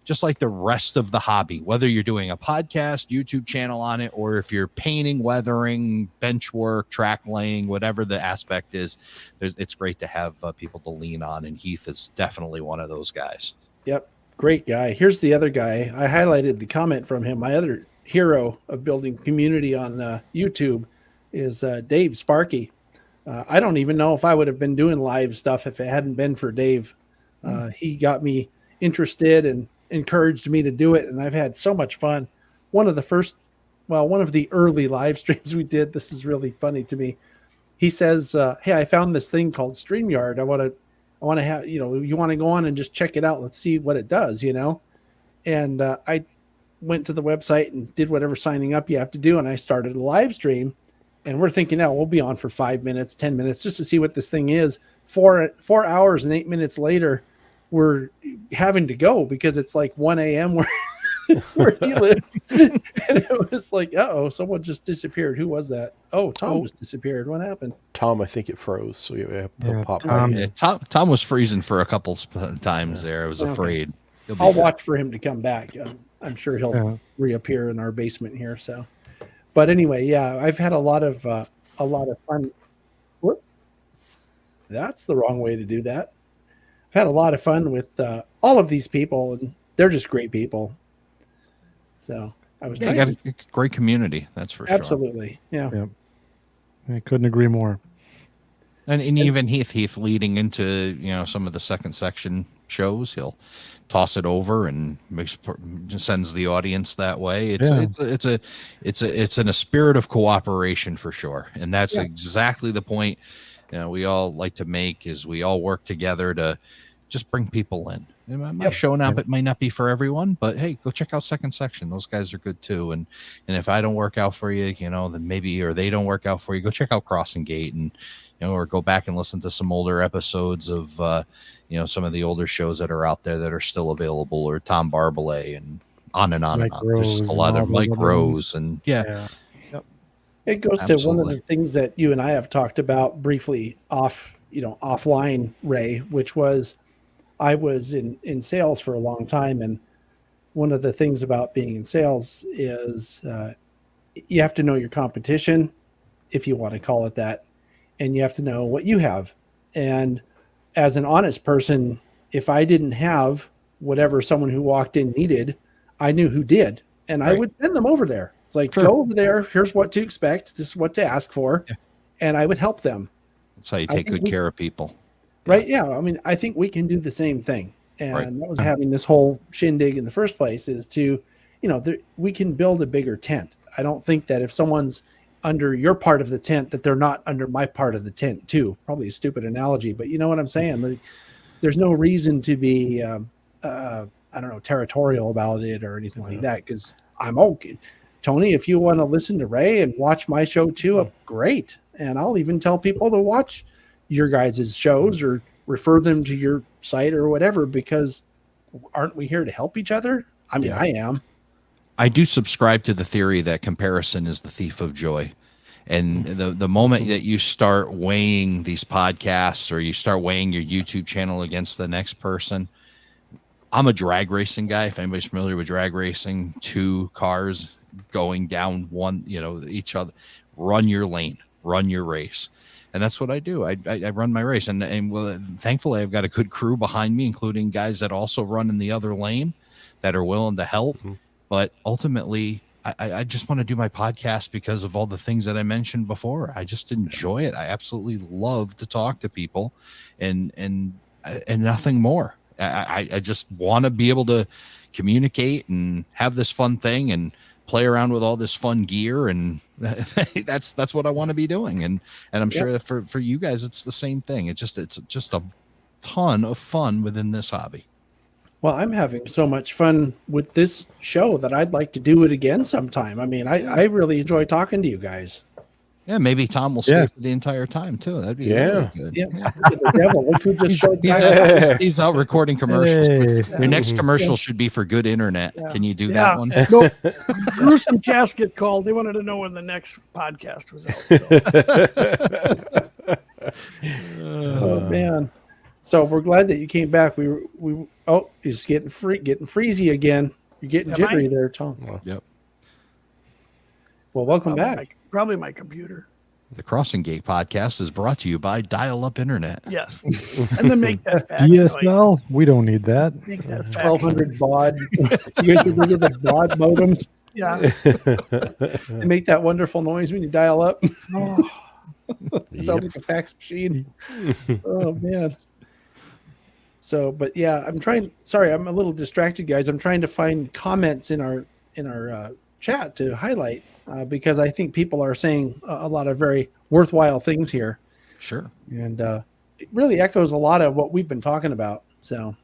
Just like the rest of the hobby, whether you're doing a podcast, YouTube channel on it, or if you're painting, weathering, bench work, track laying, whatever the aspect is, it's great to have people to lean on. And Heath is definitely one of those guys. Yep. Great guy. Here's the other guy. I highlighted the comment from him. My other hero of building community on YouTube is Dave Sparky. I don't even know if I would have been doing live stuff if it hadn't been for Dave. He got me interested and encouraged me to do it, and I've had so much fun. One of the early live streams we did, this is really funny to me. He says, hey, I found this thing called StreamYard. I want to have, you want to go on and just check it out. Let's see what it does, And I went to the website and did whatever signing up you have to do, and I started a live stream. And we're thinking, we'll be on for 5 minutes, 10 minutes, just to see what this thing is. 4 hours and 8 minutes later, we're having to go because it's like 1 a.m. where he lives. And it was like, someone just disappeared. Who was that? Oh, Tom just disappeared. What happened? Tom, I think it froze. So he'll pop Tom, back in. Tom was freezing for a couple times there. I was afraid. I'll watch for him to come back. I'm sure he'll reappear in our basement here. So, but anyway, I've had a lot of fun. Whoop. That's the wrong way to do that. I've had a lot of fun with all of these people, and they're just great people. So I was you got a great community, that's for sure. Absolutely, yeah. I couldn't agree more. And even Heath leading into some of the second section shows, he'll toss it over and sends the audience that way. It's in a spirit of cooperation for sure, and that's exactly the point we all like to make, is we all work together to just bring people in. My show now, it might not be for everyone, but hey, go check out Second Section. Those guys are good too. And if I don't work out for you, then maybe, or they don't work out for you, go check out Crossing Gate, and or go back and listen to some older episodes of some of the older shows that are out there that are still available, or Tom Barbalet, and on and on Mike and on. There's just a Rose lot and of all Mike those Rose, ones. and yeah. It goes to one of Absolutely. the things that you and I have talked about briefly offline, Ray, which was I was in sales for a long time. And one of the things about being in sales is you have to know your competition, if you want to call it that, and you have to know what you have. And as an honest person, if I didn't have whatever someone who walked in needed, I knew who did. And I Right. would send them over there. It's like, Sure. go over there. Here's what to expect. This is what to ask for. Yeah. And I would help them. That's how you I take think good care of people. Right. Yeah. I mean, I think we can do the same thing. And Right. that was having this whole shindig in the first place, is to, we can build a bigger tent. I don't think that if someone's under your part of the tent, that they're not under my part of the tent too. Probably a stupid analogy, but you know what I'm saying? There's no reason to be, territorial about it or anything like that. Cause I'm okay. Tony, if you want to listen to Ray and watch my show too, great. And I'll even tell people to watch your guys' shows or refer them to your site or whatever, because aren't we here to help each other? I mean, Yeah. I am. I do subscribe to the theory that comparison is the thief of joy. And the moment that you start weighing these podcasts, or you start weighing your YouTube channel against the next person, I'm a drag racing guy. If anybody's familiar with drag racing, 2 cars going down one, each other, run your lane, run your race. And that's what I do. I run my race. And well, thankfully, I've got a good crew behind me, including guys that also run in the other lane that are willing to help. Mm-hmm. But ultimately, I just want to do my podcast because of all the things that I mentioned before. I just enjoy it. I absolutely love to talk to people, and nothing more. I just want to be able to communicate and have this fun thing and play around with all this fun gear, and that's what I want to be doing. And I'm sure that for you guys, it's the same thing. It's just a ton of fun within this hobby. Well, I'm having so much fun with this show that I'd like to do it again sometime. I mean, I really enjoy talking to you guys. Yeah, maybe Tom will stay for the entire time too. That'd be really good. Yeah, speaking of the devil, look who just showed He's out recording commercials. Hey. Your next commercial should be for good internet. Yeah. Can you do Yeah. that one? No, Gruesome Casket called. They wanted to know when the next podcast was out. So. Oh man! So we're glad that you came back. He's getting freezy again. You're getting jittery there, Tom. Yep. Well, welcome back. Probably my computer. The Crossing Gate podcast is brought to you by Dial-Up Internet. Yes. And then make that fax DSL? We don't need that. noise. Make that fax 1200 noise. baud. You guys remember the baud modems? Yeah. They make that wonderful noise when you dial up. Oh, It sounds like a fax machine. Oh man. So, but yeah, I'm a little distracted, guys. I'm trying to find comments in our chat to highlight because I think people are saying a lot of very worthwhile things here, Sure. and it really echoes a lot of what we've been talking about. So,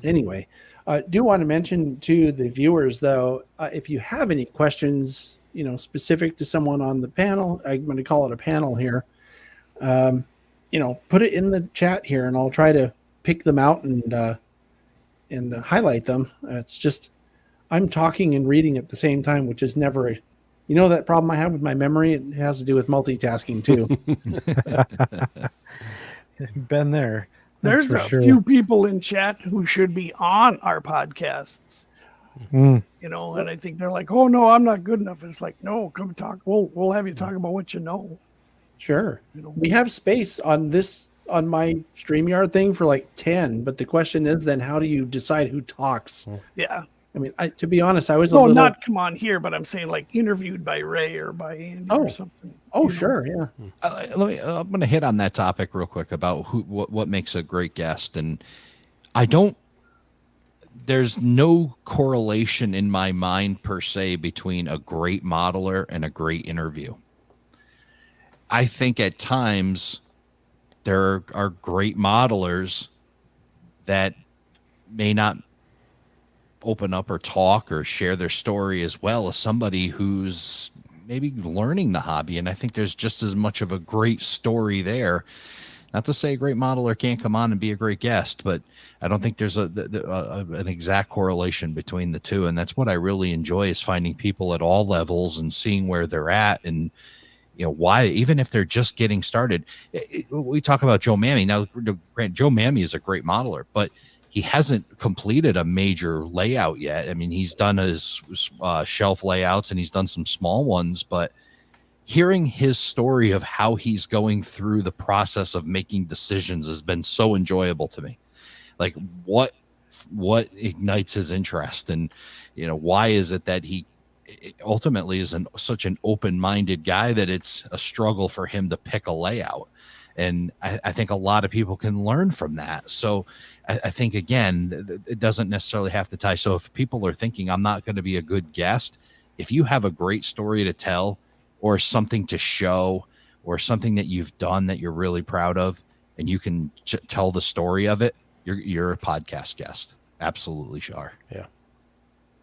anyway, I do want to mention to the viewers, though, if you have any questions, specific to someone on the panel, I'm going to call it a panel here. Put it in the chat here, and I'll try to pick them out and highlight them. It's just I'm talking and reading at the same time, which is never that problem I have with my memory. It has to do with multitasking too. Been there. there's That's a for sure. few people in chat who should be on our podcasts. Mm. And I think they're like, "Oh no, I'm not good enough." It's like, "No, come talk. We'll have you talk about what you know." Sure. We have space on my StreamYard thing for like 10, but the question is then how do you decide who talks? Yeah. I mean, to be honest, I was No, not come on here, but I'm saying like interviewed by Ray or by Andy or something. Oh, sure, yeah. I'm going to hit on that topic real quick about what makes a great guest. And there's no correlation in my mind per se between a great modeler and a great interview. I think at times there are great modelers that may not open up or talk or share their story as well as somebody who's maybe learning the hobby. And I think there's just as much of a great story there. Not to say a great modeler can't come on and be a great guest, but I don't think there's an exact correlation between the two. And that's what I really enjoy, is finding people at all levels and seeing where they're at, and why, even if they're just getting started. We talk about Joe Mammy. Now, Joe Mammy is a great modeler, but he hasn't completed a major layout yet. I mean, he's done his shelf layouts and he's done some small ones, but hearing his story of how he's going through the process of making decisions has been so enjoyable to me. Like, what ignites his interest, and why is it that he ultimately is such an open-minded guy that it's a struggle for him to pick a layout. And I think a lot of people can learn from that. So I think, again, it doesn't necessarily have to tie. So if people are thinking, I'm not going to be a good guest, if you have a great story to tell, or something to show, or something that you've done that you're really proud of, and you can tell the story of it, you're a podcast guest. Absolutely, sure. Yeah.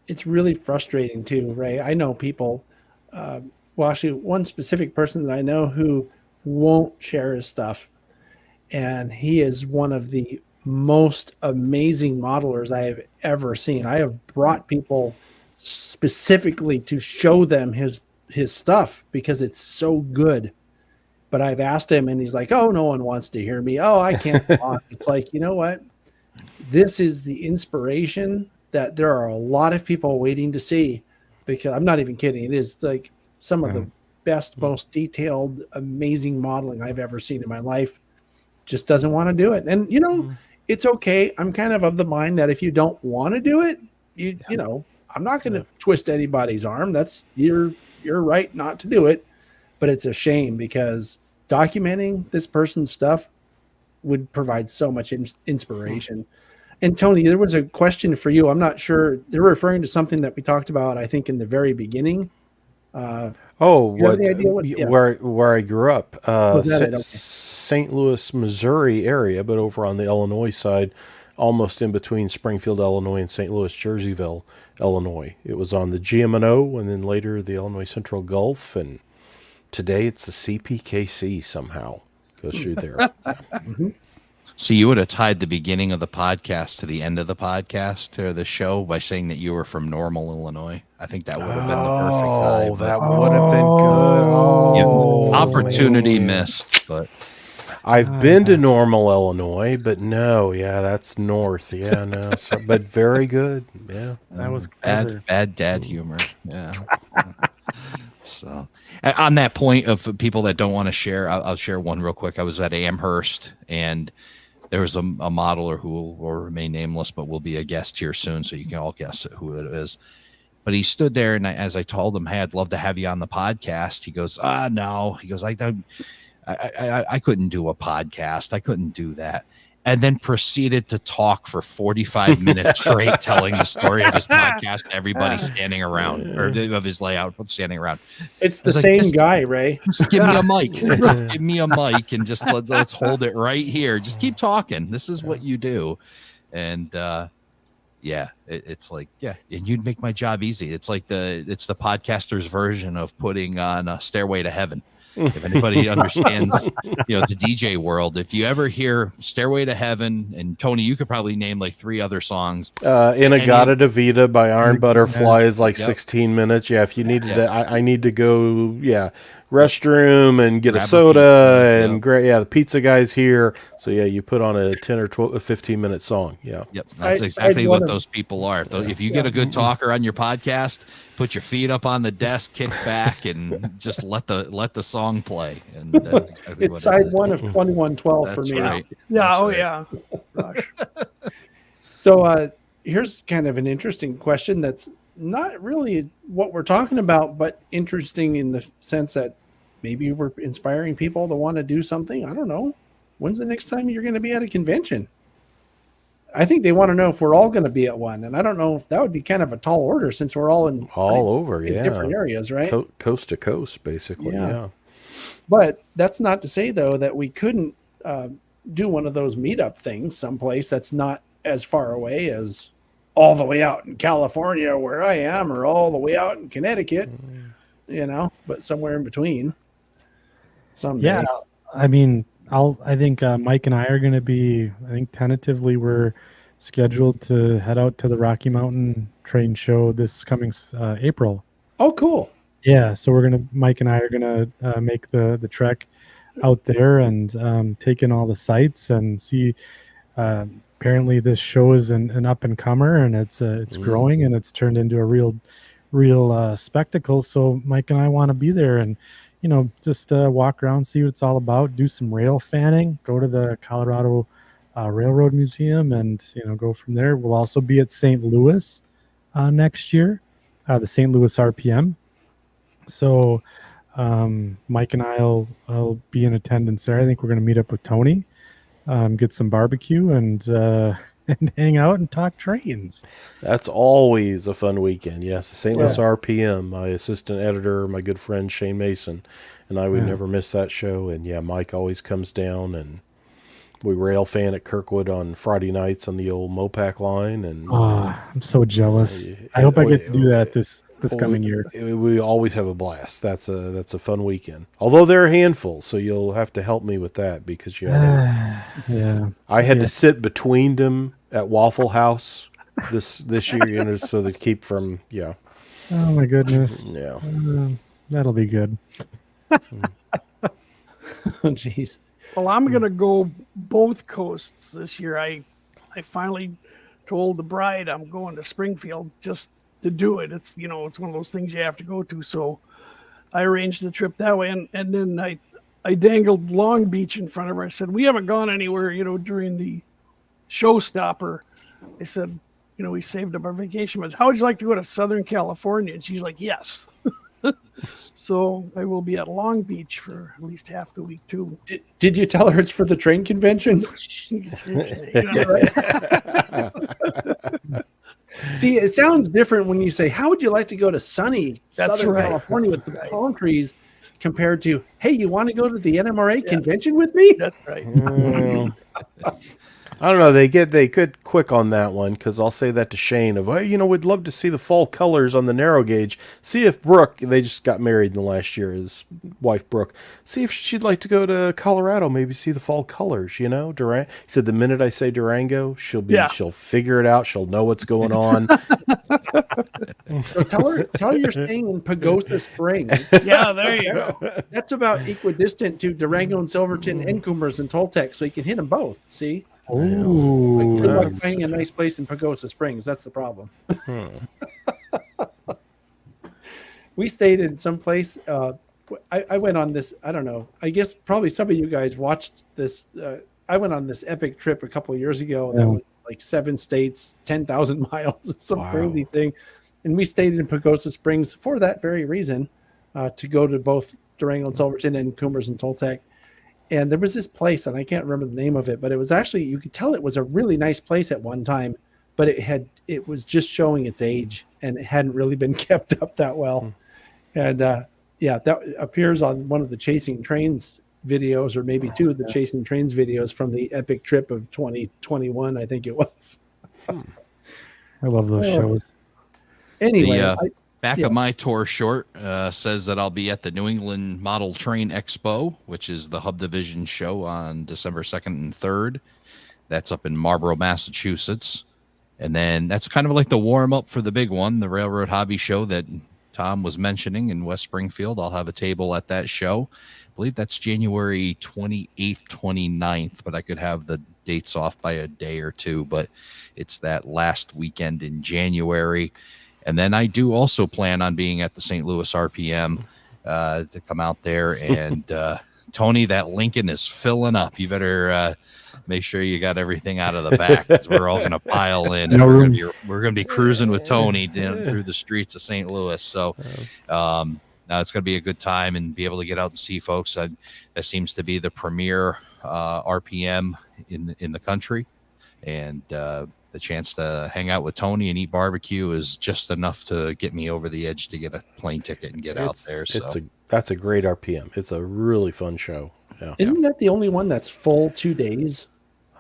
It's really frustrating too, Ray. I know people, well, actually one specific person that I know who won't share his stuff. And he is one of the most amazing modelers I have ever seen. I have brought people specifically to show them his stuff because it's so good. But I've asked him and he's like, oh, no one wants to hear me. Oh, I can't talk. It's like, you know what? This is the inspiration that there are a lot of people waiting to see, because I'm not even kidding. It is like some of the best, most detailed, amazing modeling I've ever seen in my life. Just doesn't want to do it. And, it's okay. I'm kind of the mind that if you don't want to do it, I'm not going to twist anybody's arm. That's you're right not to do it. But it's a shame, because documenting this person's stuff would provide so much inspiration. And Tony, there was a question for you. I'm not sure. They're referring to something that we talked about, I think, in the very beginning. Where I grew up, St. Louis, Missouri area, but over on the Illinois side, almost in between Springfield, Illinois, and St. Louis, Jerseyville, Illinois. It was on the GM&O, and then later the Illinois Central Gulf, and today it's the CPKC somehow goes through there. Mm-hmm. So you would have tied the beginning of the podcast to the end of the podcast, to the show, by saying that you were from Normal, Illinois. I think that would have been the perfect tie. Oh, that would have been good. Oh, opportunity man. missed, but I've been to Normal, Illinois, but no, that's north. Yeah, no, but very good. Yeah, that was clever. Bad dad humor. Yeah. So, on that point of people that don't want to share, I'll share one real quick. I was at Amherst, and there was a modeler who will remain nameless, but will be a guest here soon, so you can all guess who it is. But he stood there, and as I told him, hey, I'd love to have you on the podcast. He goes, no. He goes, I couldn't do a podcast. I couldn't do that. And then proceeded to talk for 45 minutes straight, telling the story of his podcast, and everybody standing around, or of his layout, standing around. It's the same guy, Ray. Just give me a mic. Just give me a mic, and just let's hold it right here. Just keep talking. This is what you do. And it's like, and you'd make my job easy. It's like it's the podcaster's version of putting on a Stairway to Heaven. If anybody understands, the DJ world, if you ever hear Stairway to Heaven, and Tony, you could probably name like 3 other songs. Inagata de Vida by Iron Butterfly is like 16 minutes. Yeah, if you needed to, I need to go, restroom and get a soda and the pizza guy's here. So you put on a 10 or 12, 15-minute song. Yeah. Yep. That's exactly what those people are. If you get a good talker on your podcast, put your feet up on the desk, kick back, and just let the song play. And that's exactly it's side one of 2112 for me. Right. Yeah. That's Gosh. So here's kind of an interesting question that's not really what we're talking about, but interesting in the sense that maybe we're inspiring people to want to do something. I don't know. When's the next time you're going to be at a convention? I think they want to know if we're all going to be at one. And I don't know if that would be kind of a tall order, since we're all in different areas, right? Coast to coast, basically. Yeah. But that's not to say, though, that we couldn't do one of those meetup things someplace that's not as far away as all the way out in California where I am, or all the way out in Connecticut, but somewhere in between. Someday. Yeah, I mean, I think Mike and I are going to be. I think tentatively we're scheduled to head out to the Rocky Mountain Train Show this coming April. Oh, cool. Yeah, so Mike and I are gonna make the trek out there and take in all the sights and see. Apparently, this show is an up and comer, and it's growing, and it's turned into a real spectacle. So Mike and I want to be there and just walk around, see what it's all about, do some rail fanning, go to the Colorado Railroad Museum, and go from there. We'll also be at St. Louis next year, the St. Louis RPM. So Mike and I'll be in attendance there. I think we're going to meet up with Tony, get some barbecue, and hang out and talk trains. That's always a fun weekend. Yes, the St. Louis RPM, my assistant editor, my good friend Shane Mason, and I would never miss that show. And yeah, Mike always comes down, and we rail fan at Kirkwood on Friday nights on the old Mopac line. And I'm so jealous. I hope I get to do that this coming year. We always have a blast. That's a fun weekend. Although they're a handful, so you'll have to help me with that because I had to sit between them at Waffle House this year, so to keep from Oh my goodness. Yeah. That'll be good. Oh, jeez. Well, I'm going to go both coasts this year. I finally told the bride I'm going to Springfield just to do it. It's, it's one of those things you have to go to. So I arranged the trip that way. And then I dangled Long Beach in front of her. I said, we haven't gone anywhere, during the showstopper. I said, we saved up our vacation. But how would you like to go to Southern California? And she's like, yes. So I will be at Long Beach for at least half the week too. Did you tell her it's for the train convention? See, it sounds different when you say, how would you like to go to sunny Southern California with the palm trees, compared to, hey, you want to go to the NMRA convention with me? That's right. I don't know. They get quick on that one, because I'll say that to Shane of, we'd love to see the fall colors on the narrow gauge. See if Brooke, they just got married in the last year, his wife Brooke, see if she'd like to go to Colorado, maybe see the fall colors, He said the minute I say Durango, she'll figure it out. She'll know what's going on. So tell her you're staying in Pagosa Springs. Yeah, there you go. That's about equidistant to Durango and Silverton and Coomers and Toltec, so you can hit them both. See? Ooh, good luck finding a nice place in Pagosa Springs. That's the problem. We stayed in some place. I went on this. I don't know. I guess probably some of you guys watched this. I went on this epic trip a couple of years ago. That was like 7 states, 10,000 miles. It's some crazy thing. And we stayed in Pagosa Springs for that very reason, to go to both Durango and Silverton and Coomers and Toltec. And there was this place, and I can't remember the name of it, but it was actually, you could tell it was a really nice place at one time, but it was just showing its age, and it hadn't really been kept up that well. And that appears on one of the Chasing Trains videos, or maybe 2 of the Chasing Trains videos from the epic trip of 2021, I think it was. I love those shows. Anyway, back of my tour short says that I'll be at the New England Model Train Expo, which is the Hub Division show on December 2nd and 3rd. That's up in Marlborough, Massachusetts. And then that's kind of like the warm up for the big one, the Railroad Hobby Show that Tom was mentioning in West Springfield. I'll have a table at that show. I believe that's January 28th, 29th, but I could have the dates off by a day or two. But it's that last weekend in January. And then I do also plan on being at the St. Louis RPM to come out there. And Tony, that Lincoln is filling up. You better make sure you got everything out of the back, because we're all going to pile in. And we're going to be cruising with Tony down through the streets of St. Louis. So now it's going to be a good time and be able to get out and see folks. That seems to be the premier RPM in the country. And the chance to hang out with Tony and eat barbecue is just enough to get me over the edge to get a plane ticket and get out there. So that's a great RPM. It's a really fun show. Yeah. Isn't that the only one that's full 2 days?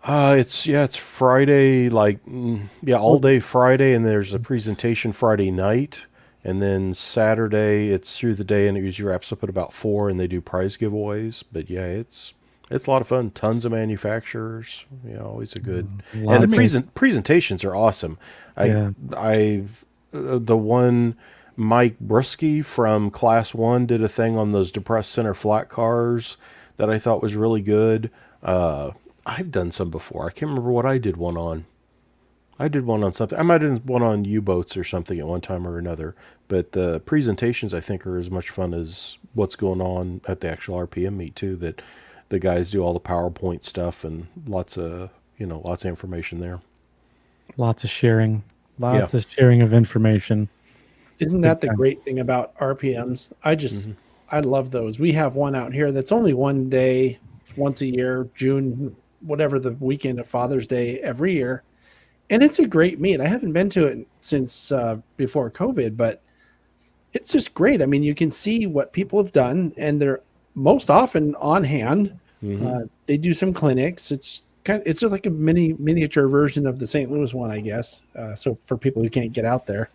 It's Friday, all day Friday, and there's a presentation Friday night, and then Saturday it's through the day, and it usually wraps up at about 4, and they do prize giveaways. But yeah, it's a lot of fun. Tons of manufacturers. Always a good. And the presentations are awesome. The one Mike Brusky from Class 1 did a thing on those depressed center flat cars that I thought was really good. I've done some before. I can't remember what I did one on. I did one on something. I might have done one on U-boats or something at one time or another. But the presentations, I think, are as much fun as what's going on at the actual RPM meet, too, that the guys do all the PowerPoint stuff and lots of information there. Lots of sharing. Lots of sharing of information. Isn't that the great thing about RPMs? I love those. We have one out here that's only one day, once a year, June, whatever the weekend of Father's Day every year. And it's a great meet. I haven't been to it since before COVID, but it's just great. I mean, you can see what people have done, and they're most often on hand. They do some clinics. It's just like a miniature version of the St. Louis one, I guess. So for people who can't get out there,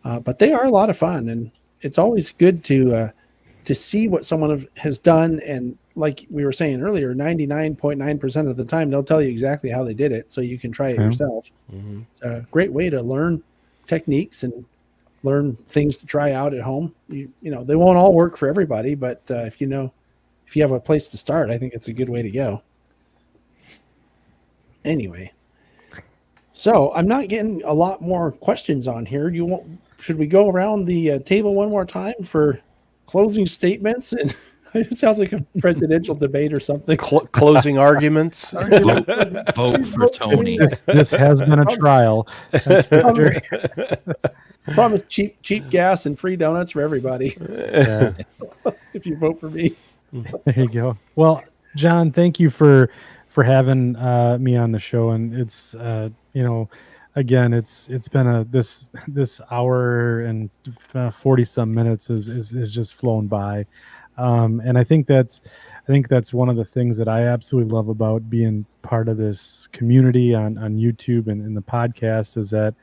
but they are a lot of fun, and it's always good to see what someone has done. And like we were saying earlier, 99.9% of the time, they'll tell you exactly how they did it, so you can try it yourself. It's a great way to learn techniques and learn things to try out at home. You know, they won't all work for everybody, but if you have a place to start, I think it's a good way to go. Anyway, so I'm not getting a lot more questions on here. Should we go around the table one more time for closing statements? And it sounds like a presidential debate or something. Closing arguments. Vote for Tony. This has been a trial. Promise cheap gas and free donuts for everybody. If you vote for me. There you go. Well, John, thank you for having me on the show, and it's again, it's been this hour and 40 some minutes is just flown by, and I think that's one of the things that I absolutely love about being part of this community on YouTube and in the podcast is that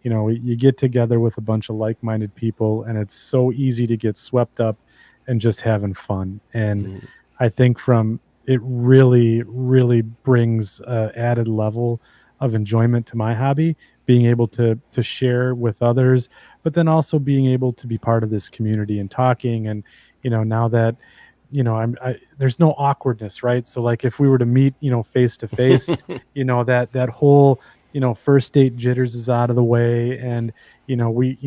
you get together with a bunch of like-minded people, and it's so easy to get swept up and just having fun. And I think it really, really brings an added level of enjoyment to my hobby, being able to share with others, but then also being able to be part of this community and talking. And, now that, there's no awkwardness, right? So like if we were to meet, face to face, that whole, first date jitters is out of the way. And, we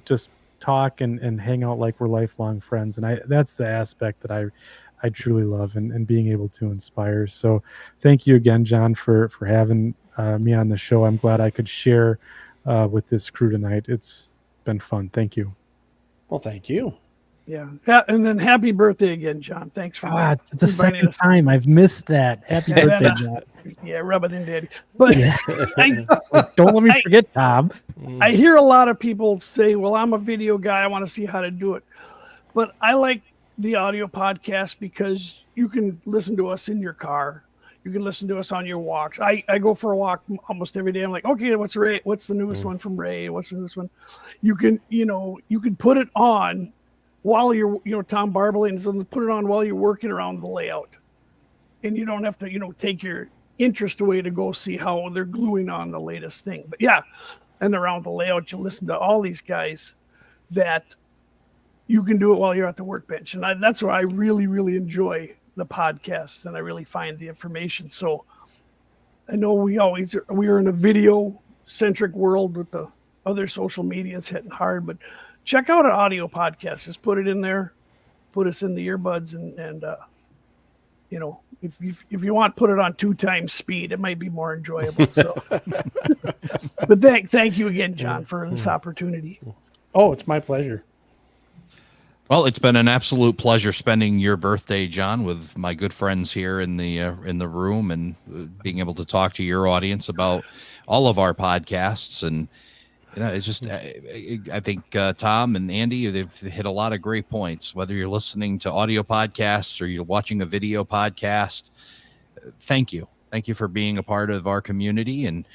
just talk and hang out like we're lifelong friends. And that's the aspect that I truly love and being able to inspire. So thank you again, John, for having me on the show. I'm glad I could share with this crew tonight. It's been fun. Thank you. Well, thank you. Yeah. And then happy birthday again, John. Thanks for that. It's the second time I've missed that. Happy birthday, John. Yeah, rub it in, Daddy. But don't let me forget, Tom. I hear a lot of people say, well, I'm a video guy. I want to see how to do it. But I like the audio podcast because you can listen to us in your car. You can listen to us on your walks. I go for a walk almost every day. I'm like, okay, what's the newest one from Ray? What's the newest one? You can put it on while you're, Tom Barberley, and put it on while you're working around the layout. And you don't have to, take your interest away to go see how they're gluing on the latest thing. But yeah, and around the layout, you listen to all these guys that you can do it while you're at the workbench. And that's where I really, really enjoy the podcast, and I really find the information. So I know we are in a video-centric world with the other social medias hitting hard, but check out an audio podcast. Just put it in there, put us in the earbuds, and if you want, put it on 2 times speed. It might be more enjoyable. So, but thank you again, John, for this opportunity. Oh, it's my pleasure. Well, it's been an absolute pleasure spending your birthday, John, with my good friends here in the room, and being able to talk to your audience about all of our podcasts. And it's just, I think Tom and Andy, they've hit a lot of great points. Whether you're listening to audio podcasts or you're watching a video podcast, thank you. Thank you for being a part of our community and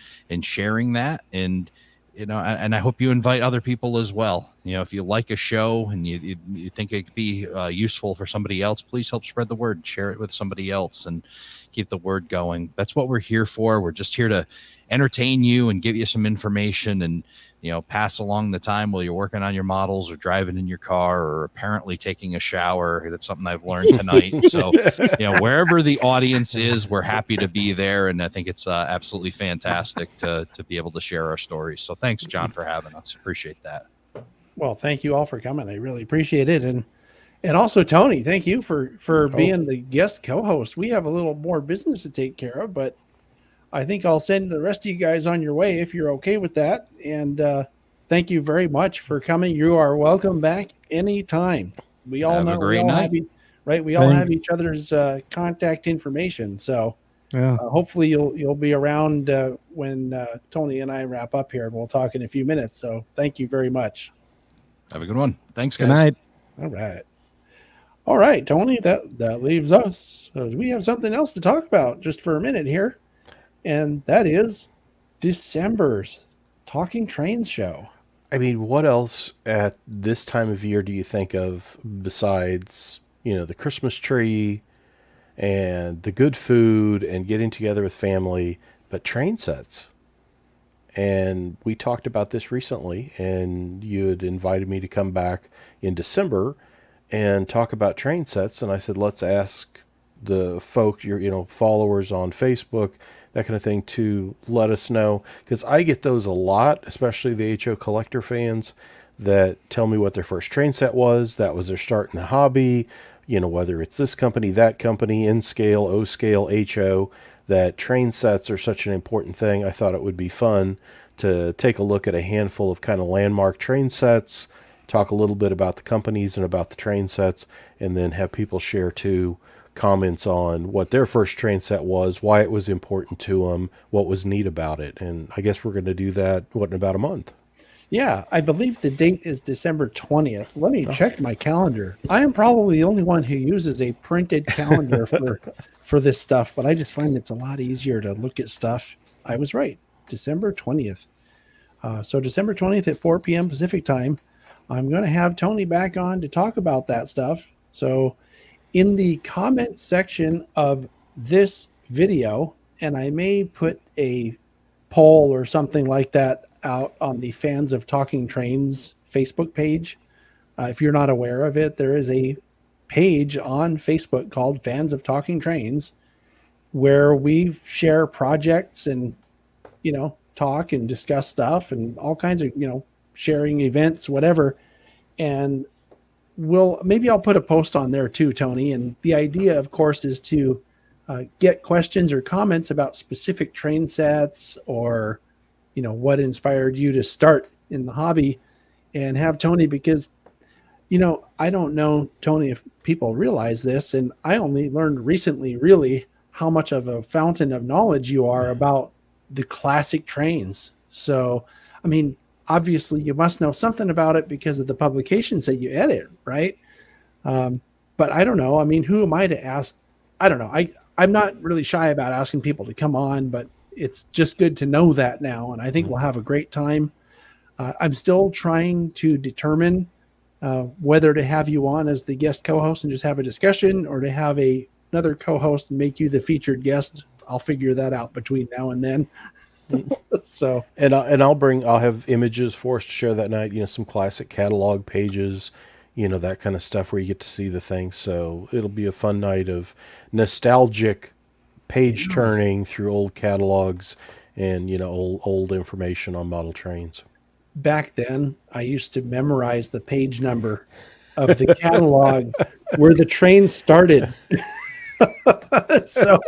sharing that. And, and I hope you invite other people as well. If you like a show and you think it could be useful for somebody else, please help spread the word, share it with somebody else and keep the word going. That's what we're here for. We're just here to entertain you and give you some information and, pass along the time while you're working on your models or driving in your car or apparently taking a shower. That's something I've learned tonight. So, wherever the audience is, we're happy to be there. And I think it's absolutely fantastic to be able to share our stories. So thanks, John, for having us. Appreciate that. Well, thank you all for coming. I really appreciate it. And also, Tony, thank you for being the guest co-host. We have a little more business to take care of, but I think I'll send the rest of you guys on your way if you're okay with that. And thank you very much for coming. You are welcome back anytime. We all have know a great we all night. We all have each other's contact information. So hopefully you'll be around when Tony and I wrap up here, and we'll talk in a few minutes. So thank you very much. Have a good one. Thanks, guys. Good night. All right, Tony, that leaves us. We have something else to talk about just for a minute here. And that is December's Talking Trains show. I mean, what else at this time of year do you think of besides, the Christmas tree and the good food and getting together with family, but train sets? And we talked about this recently, and you had invited me to come back in December and talk about train sets. And I said, let's ask the folks, your followers on Facebook, that kind of thing, to let us know, because I get those a lot, especially the HO collector fans that tell me what their first train set was. That was their start in the hobby, whether it's this company, that company, N scale, O scale, HO, that train sets are such an important thing. I thought it would be fun to take a look at a handful of kind of landmark train sets, talk a little bit about the companies and about the train sets, and then have people share too comments on what their first train set was, why it was important to them, what was neat about it. And I guess we're going to do that, in about a month? Yeah, I believe the date is December 20th. Let me check my calendar. I am probably the only one who uses a printed calendar for this stuff, but I just find it's a lot easier to look at stuff. I was right, December 20th. So December 20th at 4 p.m. Pacific time, I'm going to have Tony back on to talk about that stuff. So in the comment section of this video, and I may put a poll or something like that out on the Fans of Talking Trains Facebook page. If you're not aware of it, there is a page on Facebook called Fans of Talking Trains where we share projects and, talk and discuss stuff and all kinds of, sharing events, whatever. And maybe I'll put a post on there too, Tony. And the idea, of course, is to get questions or comments about specific train sets or, what inspired you to start in the hobby, and have Tony, because, I don't know, Tony, if people realize this, and I only learned recently really how much of a fountain of knowledge you are about the classic trains. So, I mean, obviously you must know something about it because of the publications that you edit, right? But I don't know. I mean, who am I to ask? I don't know. I'm not really shy about asking people to come on, but it's just good to know that now. And I think we'll have a great time. I'm still trying to determine whether to have you on as the guest co-host and just have a discussion, or to have another co-host and make you the featured guest. I'll figure that out between now and then. So, and I'll have images for us to share that night, some classic catalog pages, that kind of stuff where you get to see the things. So it'll be a fun night of nostalgic page turning through old catalogs and, old information on model trains. Back then, I used to memorize the page number of the catalog where the train started. So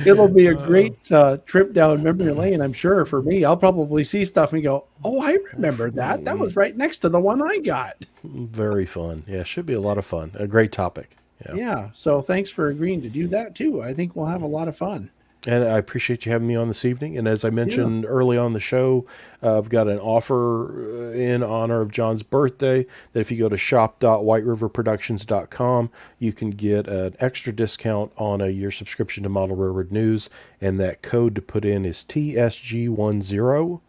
it'll be a great trip down memory lane, I'm sure. For me, I'll probably see stuff and go, oh, I remember that. That was right next to the one I got. Very fun. Yeah, should be a lot of fun. A great topic. Yeah. So thanks for agreeing to do that too. I think we'll have a lot of fun. And I appreciate you having me on this evening. And as I mentioned early on the show, I've got an offer in honor of John's birthday that if you go to shop.whiteriverproductions.com, you can get an extra discount on a year subscription to Model Railroad News. And that code to put in is TSG10.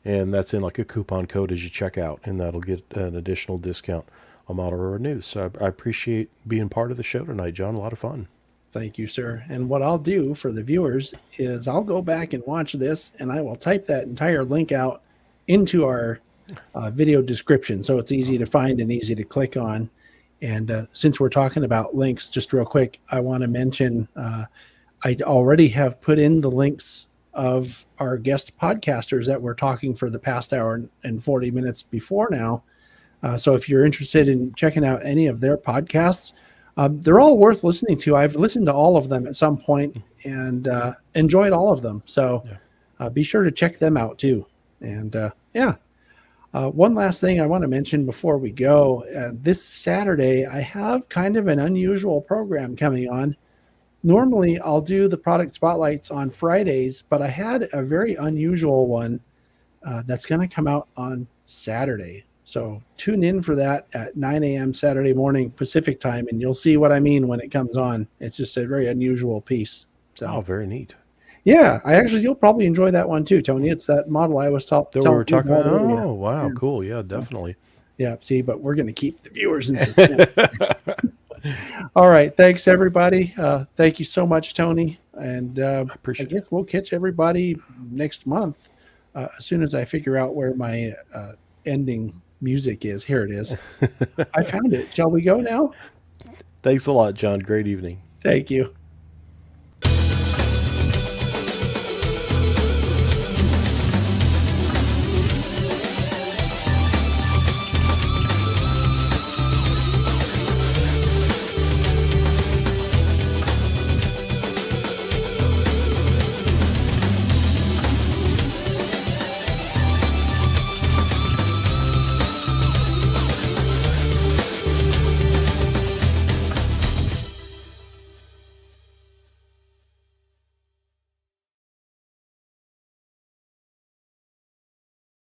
And that's in like a coupon code as you check out. And that'll get an additional discount on Model Railroad News. So I appreciate being part of the show tonight, John. A lot of fun. Thank you, sir. And what I'll do for the viewers is I'll go back and watch this, and I will type that entire link out into our video description, so it's easy to find and easy to click on. And since we're talking about links, just real quick, I want to mention I already have put in the links of our guest podcasters that we're talking for the past hour and 40 minutes before now. So if you're interested in checking out any of their podcasts, they're all worth listening to. I've listened to all of them at some point and enjoyed all of them. So be sure to check them out too. And one last thing I want to mention before we go. This Saturday, I have kind of an unusual program coming on. Normally, I'll do the product spotlights on Fridays, but I had a very unusual one that's going to come out on Saturday. So tune in for that at 9 a.m. Saturday morning Pacific time, and you'll see what I mean when it comes on. It's just a very unusual piece. So, very neat. Yeah, you'll probably enjoy that one too, Tony. It's that model I was telling we were talking about. earlier. Oh, wow, cool. Yeah, definitely. Yeah, see, but we're going to keep the viewers in suspense. All right, thanks everybody. Thank you so much, Tony. And I guess we'll catch everybody next month as soon as I figure out where my ending music is. Here it is. I found it. Shall we go now? Thanks a lot, John. Great evening. Thank you.